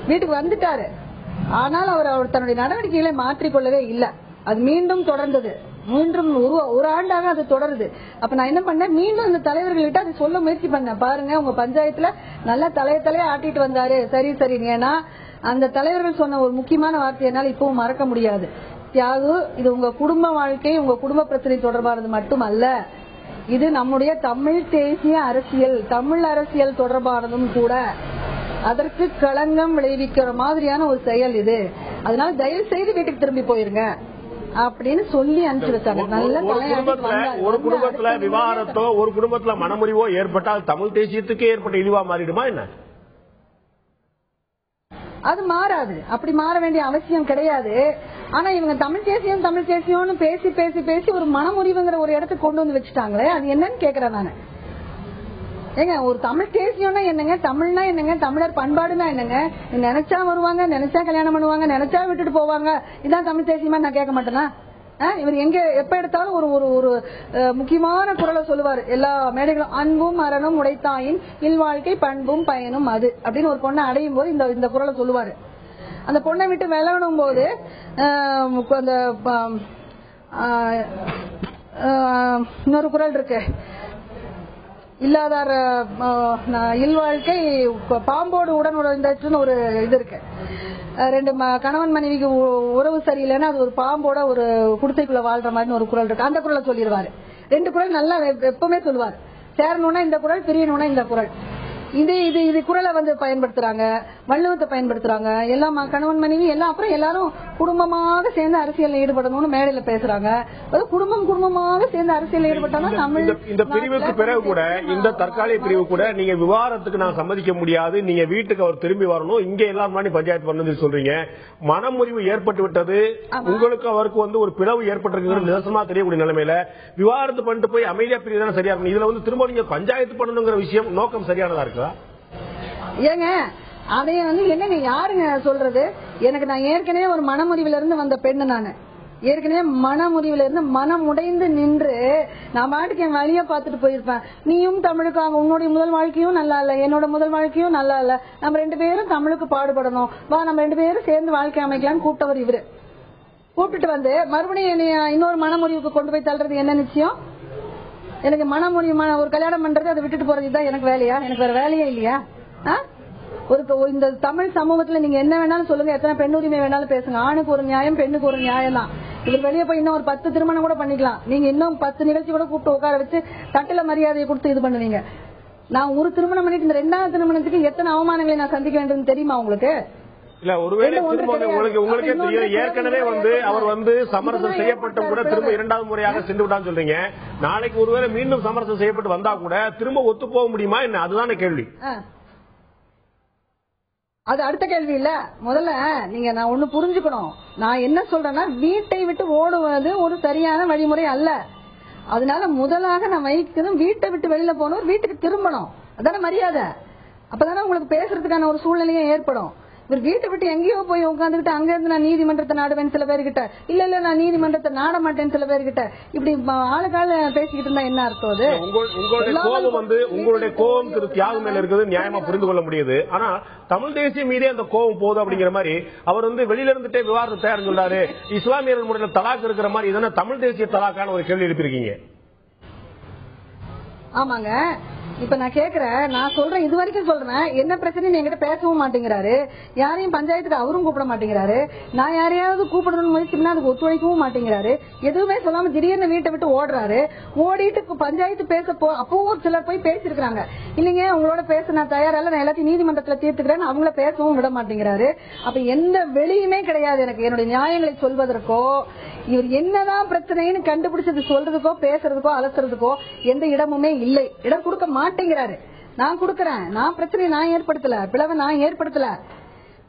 வீட்டுக்கு வந்துட்டாரு. ஆனால் அவர் தன்னுடைய நடவடிக்கைகளை மாற்றிக்கொள்ளவே இல்லை. அது மீண்டும் தொடர்ந்தது. மீண்டும் ஒரு ஆண்டாக அது தொடருது. அப்ப நான் என்ன பண்ணேன், மீண்டும் அந்த தலைவர்கள்கிட்ட அதை சொல்ல முயற்சி பண்ணேன். பாருங்க, உங்க பஞ்சாயத்துல நல்லா தலைய ஆட்டிட்டு வந்தாரு, சரி சரி. ஏன்னா அந்த தலைவர்கள் சொன்ன ஒரு முக்கியமான வார்த்தை என்னால் இப்பவும் மறக்க முடியாது. தியாகு, இது உங்க குடும்ப வாழ்க்கை, உங்க குடும்ப பிரச்சனை தொடர்பானது மட்டுமல்ல, இது நம்முடைய தமிழ் தேசிய அரசியல், தமிழ் அரசியல் தொடர்பானதும் கூட. அதற்கு களங்கம் விளைவிக்கிற மாதிரியான ஒரு செயல் இது. அதனால தயவு செய்து வீட்டுக்கு திரும்பி போயிருங்க அப்படின்னு சொல்லி அனுப்பிச்சு வச்சாங்க. நல்ல ஒரு குடும்பத்துல விவாகரத்தோ ஒரு குடும்பத்துல மனமுறிவோ ஏற்பட்டால் தமிழ் தேசியத்துக்கே ஏற்பட்ட இழிவா மாறிடுமா என்ன? அது மாறாது. அப்படி மாற வேண்டிய அவசியம் கிடையாது. ஆனா இவங்க தமிழ் தேசியம்னு பேசி பேசி பேசி ஒரு மனமுறிவுங்கிற ஒரு இடத்துக்கு கொண்டு வந்து வச்சுட்டாங்களே, அது என்னன்னு கேக்குறேன் நானு. ஏங்க, ஒரு தமிழ் தேசியம்னா என்னங்க, தமிழ்னா என்னங்க, தமிழர் பண்பாடுனா என்னங்க? நினைச்சா வருவாங்க, நினைச்சா கல்யாணம் பண்ணுவாங்க, நினைச்சா விட்டுட்டு போவாங்க. இதான் தமிழ் தேசியமா நான் கேட்க மாட்டேனா? இவர் எங்க எப்ப எடுத்தாலும் ஒரு ஒரு முக்கியமான குரலை சொல்லுவாரு எல்லா மேடைகளும். அன்பும் அறனும் உடைத்தாயின் இல்வாழ்க்கை பண்பும் பயனும் அது அப்படின்னு ஒரு பொண்ணை அடையும் போது இந்த குரலை சொல்லுவாரு. அந்த பொண்ணை விட்டு விளையாடும் போது அந்த இன்னொரு குரல் இருக்கு, இல்லாதார இல்வாழ்க்கை பாம்போடு உடன் உடைந்தாச்சுன்னு ஒரு இது இருக்கு. ரெண்டு கணவன் மனைவிக்கு உறவு சரியில்லைன்னா அது ஒரு பாம்போட ஒரு குடிசைக்குள்ள வாழ்ற மாதிரி ஒரு குரல் இருக்கு. அந்த குரலை சொல்லிடுவாரு. ரெண்டு குரல் நல்லா எப்பவுமே சொல்லுவாரு. சேரணும்னா இந்த குரல், பிரியணும்னா இந்த குரல். இது குரலை பயன்படுத்துறாங்க, வள்ளுவத்தை பயன்படுத்துறாங்க. எல்லாம் கணவன் மனைவி எல்லாம் அப்புறம் எல்லாரும் குடும்பமாக சேர்ந்து அரசியல் ஈடுபடணும்னு மேடையில பேசுறாங்க. குடும்பமாக சேர்ந்து அரசியல் ஈடுபட்டாலும் இந்த பிரிவுக்கு பிறகு கூட, இந்த தற்காலிக பிரிவு கூட நீங்க விவாதத்துக்கு நான் சம்மதிக்க முடியாது, நீங்க வீட்டுக்கு அவர் திரும்பி வரணும், இங்க எல்லாம் பஞ்சாயத்து பண்ணது சொல்றீங்க. மனமுறிவு ஏற்பட்டு விட்டது, உங்களுக்கு அவருக்கு ஒரு பிளவு ஏற்பட்டிருக்குங்கிறது நிதர்சனமா தெரியக்கூடிய நிலைமையில விவாதத்து பண்ணிட்டு போய் அமைதியா பிரிவு சரியா இருக்கும். இதுல திரும்ப நீங்க பஞ்சாயத்து பண்ணணுங்கிற விஷயம் நோக்கம் சரியானதா இருக்கு ஏங்க? அதைய என்னங்க யாருங்க சொல்றது? நான் ஏற்கனவே ஒரு மனமுறிவுல இருந்து வந்த பெண்ணு. நானு ஏற்கனவே மனமுறிவுல இருந்து மனம் உடைந்து நின்று நான் பாட்டுக்கு என் வழிய பாத்துட்டு போயிருப்பேன். நீயும் தமிழுக்காக, உன்னுடைய முதல் வாழ்க்கையும் நல்லா இல்ல, என்னோட முதல் வாழ்க்கையும் நல்லா இல்ல, நம்ம ரெண்டு பேரும் தமிழுக்கு பாடுபடணும், வா நம்ம ரெண்டு பேரும் சேர்ந்து வாழ்க்கை அமைக்கலாம்னு கூப்பிட்டவர் இவரு. கூப்பிட்டுட்டு மறுபடியும் இன்னொரு மனமுறிவுக்கு கொண்டு போய் தள்ளுறது என்ன நிச்சயம்? எனக்கு மனமுறிவு, ஒரு கல்யாணம் பண்றது, அதை விட்டுட்டு போறதுதான் எனக்கு வேலையா? எனக்கு வேற வேலையே இல்லையா? இந்த தமிழ் சமூகத்துல நீங்க என்ன வேணாலும் சொல்லுங்க, எத்தனை பெண் உரிமை வேணாலும் பேசுங்க, ஆணுக்கு ஒரு நியாயம் பெண்ணுக்கு ஒரு நியாயம் தான். இவர் வெளியே போய் இன்னும் ஒரு 10 திருமணம் கூட பண்ணிக்கலாம். நீங்க இன்னும் 10 நிகழ்ச்சி கூட கூப்பிட்டு உட்கார வச்சு தட்டுல மரியாதையை கொடுத்து இது பண்ணுவீங்க. நான் ஒரு திருமணம் பண்ணிட்டு இந்த 2வது திருமணத்துக்கு எத்தனை அவமானங்களை நான் சந்திக்க வேண்டும் தெரியுமா உங்களுக்கு? இல்ல, ஒருவேளை உங்களுக்கே தெரியும், ஏற்கனவே அவர் சமரசம் செய்யப்பட்ட கூட திரும்ப 2வது முறையாக சென்று விட்டான்னு சொல்றீங்க. நாளைக்கு ஒருவேளை மீண்டும் சமரசம் செய்யப்பட்டு வந்தா கூட திரும்ப ஒத்து போக முடியுமா என்ன? அதுதானே கேள்வி. அது அடுத்த கேள்வி இல்ல. முதல்ல நான் ஒண்ணு புரிஞ்சுக்கணும். நான் என்ன சொல்றேன்னா, வீட்டை விட்டு ஓடுவது ஒரு சரியான வழிமுறை அல்ல. அதனால முதலாக நான் வைக்கிறதும் வீட்டை விட்டு வெளியில போனோம், வீட்டுக்கு திரும்பணும். அதான மரியாதை. அப்பதானே உங்களுக்கு பேசுறதுக்கான ஒரு சூழ்நிலையும் ஏற்படும். இவர் வீட்டை விட்டு எங்கேயோ போய் உட்காந்துக்கிட்டு அங்க இருந்து நான் நீதிமன்றத்தை நாடுவேன் சில பேர்கிட்ட, இல்ல நான் நீதிமன்றத்தை நாட மாட்டேன் சில பேர்கிட்ட, இப்படி ஆளுக்கால பேசிக்கிட்டு இருந்தா என்ன அர்த்தம்? அது உங்களுடைய கோபம் திரு தியாகு மேல இருக்குது, நியாயமா புரிந்து கொள்ள முடியுது. ஆனா தமிழ் தேசியம் மீதே அந்த கோபம் போகுது அப்படிங்கிற மாதிரி அவர் வெளியில இருந்துட்டே விவாதத்தை தயார் சொல்றாரு. இஸ்லாமியர்கள் முறையில தலாக் இருக்கிற மாதிரி இதனா தமிழ் தேசிய தலாக்கான ஒரு கேள்வி எழுப்பியிருக்கீங்க. ஆமாங்க. இப்ப நான் கேக்குறேன், நான் சொல்றேன், இது வரைக்கும் சொல்றேன், என்ன பிரச்சனைன்னு என்கிட்ட பேசவும் மாட்டேங்கிறாரு, யாரையும் பஞ்சாயத்துக்கு அவரும் கூப்பிட மாட்டேங்கிறாரு, நான் யாரையாவது கூப்பிடணும்னு முயற்சி பண்ணா அதுக்கு ஒத்துழைக்கவும் மாட்டேங்கிறாரு, எதுவுமே சொல்லாம திடீர்னு வீட்டை விட்டு ஓடுறாரு. ஓடிட்டு பஞ்சாயத்து பேச அப்பவும் ஒரு சிலர் போய் பேசிருக்காங்க, இல்லைங்க உங்களோட பேச நான் தயாரில்ல, நான் எல்லாத்தையும் நீதிமன்றத்துல தீர்த்துக்கிறேன்னு அவங்கள பேசவும் விட மாட்டேங்கிறாரு. அப்ப எந்த வெளியுமே கிடையாது எனக்கு என்னுடைய நியாயங்களை சொல்வதற்கோ, இவர் என்னதான் பிரச்சனைன்னு கண்டுபிடிச்சது சொல்றதுக்கோ பேசுறதுக்கோ அலசுறதுக்கோ எந்த இடமுமே இல்லை. இடம் கொடுக்க மாட்டேங்கிறாரு. நான் கொடுக்கறேன், நான் பிரச்சனையை நான் ஏற்படுத்தல, பிளவை நான் ஏற்படுத்தல.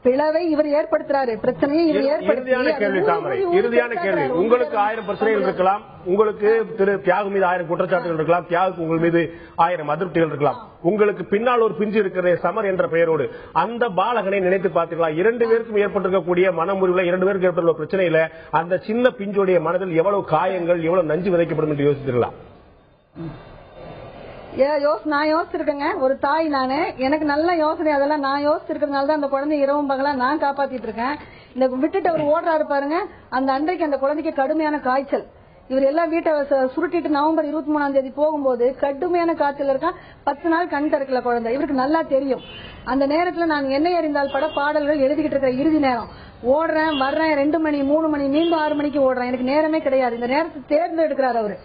பிளவை இவர் ஏற்படுத்துறாரு, பிரச்சனையை இவர் இறுதியான கேள்வி தாமரை, இறுதியான கேள்வி. உங்களுக்கு 1000 பிரச்சனைகள் இருக்கலாம், உங்களுக்கு திரு தியாகு மீது 1000 குற்றச்சாட்டுகள் இருக்கலாம், தியாகுக்கு உங்கள் மீது 1000 அதிருப்திகள் இருக்கலாம். உங்களுக்கு பின்னால் ஒரு பிஞ்சு இருக்கிற சமர் என்ற பெயரோடு அந்த பாலகனை நினைத்து பார்த்தீங்களா? 2 பேருக்கும் ஏற்பட்டிருக்கக்கூடிய மனமுறிவுல, 2 பேருக்கு ஏற்பட்டுள்ள பிரச்சனையில அந்த சின்ன பிஞ்சோடைய மனதில் எவ்வளவு காயங்கள், எவ்வளவு நஞ்சு விதைக்கப்படும் என்று யோசித்தீர்களா? நான் யோசிச்சிருக்கேங்க. ஒரு தாய் நானு, எனக்கு நல்ல யோசனை அதெல்லாம் நான் யோசிச்சிருக்கிறதுனால தான் அந்த குழந்தை இரவும் பகலா நான் காப்பாத்திட்டு இருக்கேன். இந்த விட்டுட்டு அவர் ஓடுறாரு பாருங்க, அந்த அன்றைக்கு அந்த குழந்தைக்கு கடுமையான காய்ச்சல். இவர் எல்லாம் வீட்டை சுருட்டிட்டு நவம்பர் 23ஆம் தேதி போகும்போது கடுமையான காய்ச்சல் இருக்கான். 10 நாள் கண் திறக்கல குழந்தை. இவருக்கு நல்லா தெரியும். அந்த நேரத்துல நான் என்னை அறிந்தால் பட பாடல்கள் எழுதிக்கிட்டு இருக்கிற இறுதி நேரம், ஓடுறேன் வர்றேன், 2 மணி 3 மணி மீண்டும் 6 மணிக்கு ஓடுறேன். எனக்கு நேரமே கிடையாது. இந்த நேரத்தை தேர்ந்தெடுக்கிறார் அவரு.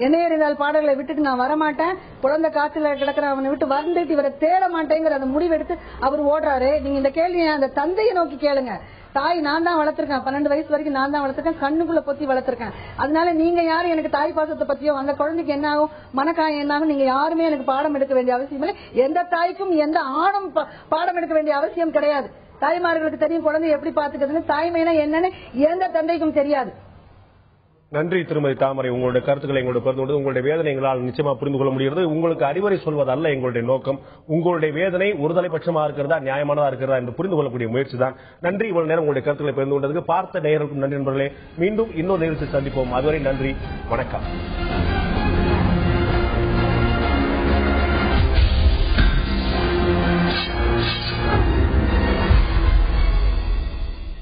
என்னை அறிந்தால் பாடல்களை விட்டுட்டு நான் வரமாட்டேன், குழந்தை காய்ச்சல கிடக்கிற அவனை விட்டு வந்துட்டு இவரை தேட மாட்டேங்கிற அந்த முடிவெடுத்து அவர் ஓடுறாரு. நீங்க இந்த கேள்வியை அந்த தந்தையை நோக்கி கேளுங்க. தாய் நான் தான் வளர்த்திருக்கேன், 12 வயசு வரைக்கும் நான் தான் வளர்த்திருக்கேன், கண்ணுக்குள்ள பொத்தி வளர்த்திருக்கேன். அதனால நீங்க யாரும் எனக்கு தாய் பாசத்தை பத்தியோ அந்த குழந்தைக்கு என்ன ஆகும் மனக்காயம் என்ன ஆகும் நீங்க யாருமே எனக்கு பாடம் எடுக்க வேண்டிய அவசியம் இல்லை. எந்த தாய்க்கும் எந்த ஆணும் பாடம் எடுக்க வேண்டிய அவசியம் கிடையாது. தாய்மார்களுக்கு தெரியும் குழந்தை எப்படி பாத்துக்கிறதுன்னு, தாய்மைனா என்னன்னு எந்த தந்தைக்கும் தெரியாது. நன்றி திருமதி தாமரை, உங்களுடைய கருத்துக்களை எங்களோட பகிர்ந்து உங்களுடைய வேதனை எங்களால் நிச்சயமா புரிந்து கொள்ள முடிகிறது. உங்களுக்கு அறிவுரை சொல்வதல்ல எங்களுடைய நோக்கம். உங்களுடைய வேதனை ஒருதலைபட்சமா இருக்கிறதா, நியாயமானதா இருக்கிறதா என்று புரிந்து கொள்ளக்கூடிய முயற்சி தான். நன்றி, இவ்வளவு நேரம் உங்களுடைய கருத்துக்களை பகிர்ந்து கொண்டதுக்கு. பார்த்த நேயர்களுக்கும் நன்றி நண்பர்களே. மீண்டும் இன்னொரு நிகழ்ச்சி சந்திப்போம். அதுவரை நன்றி, வணக்கம்.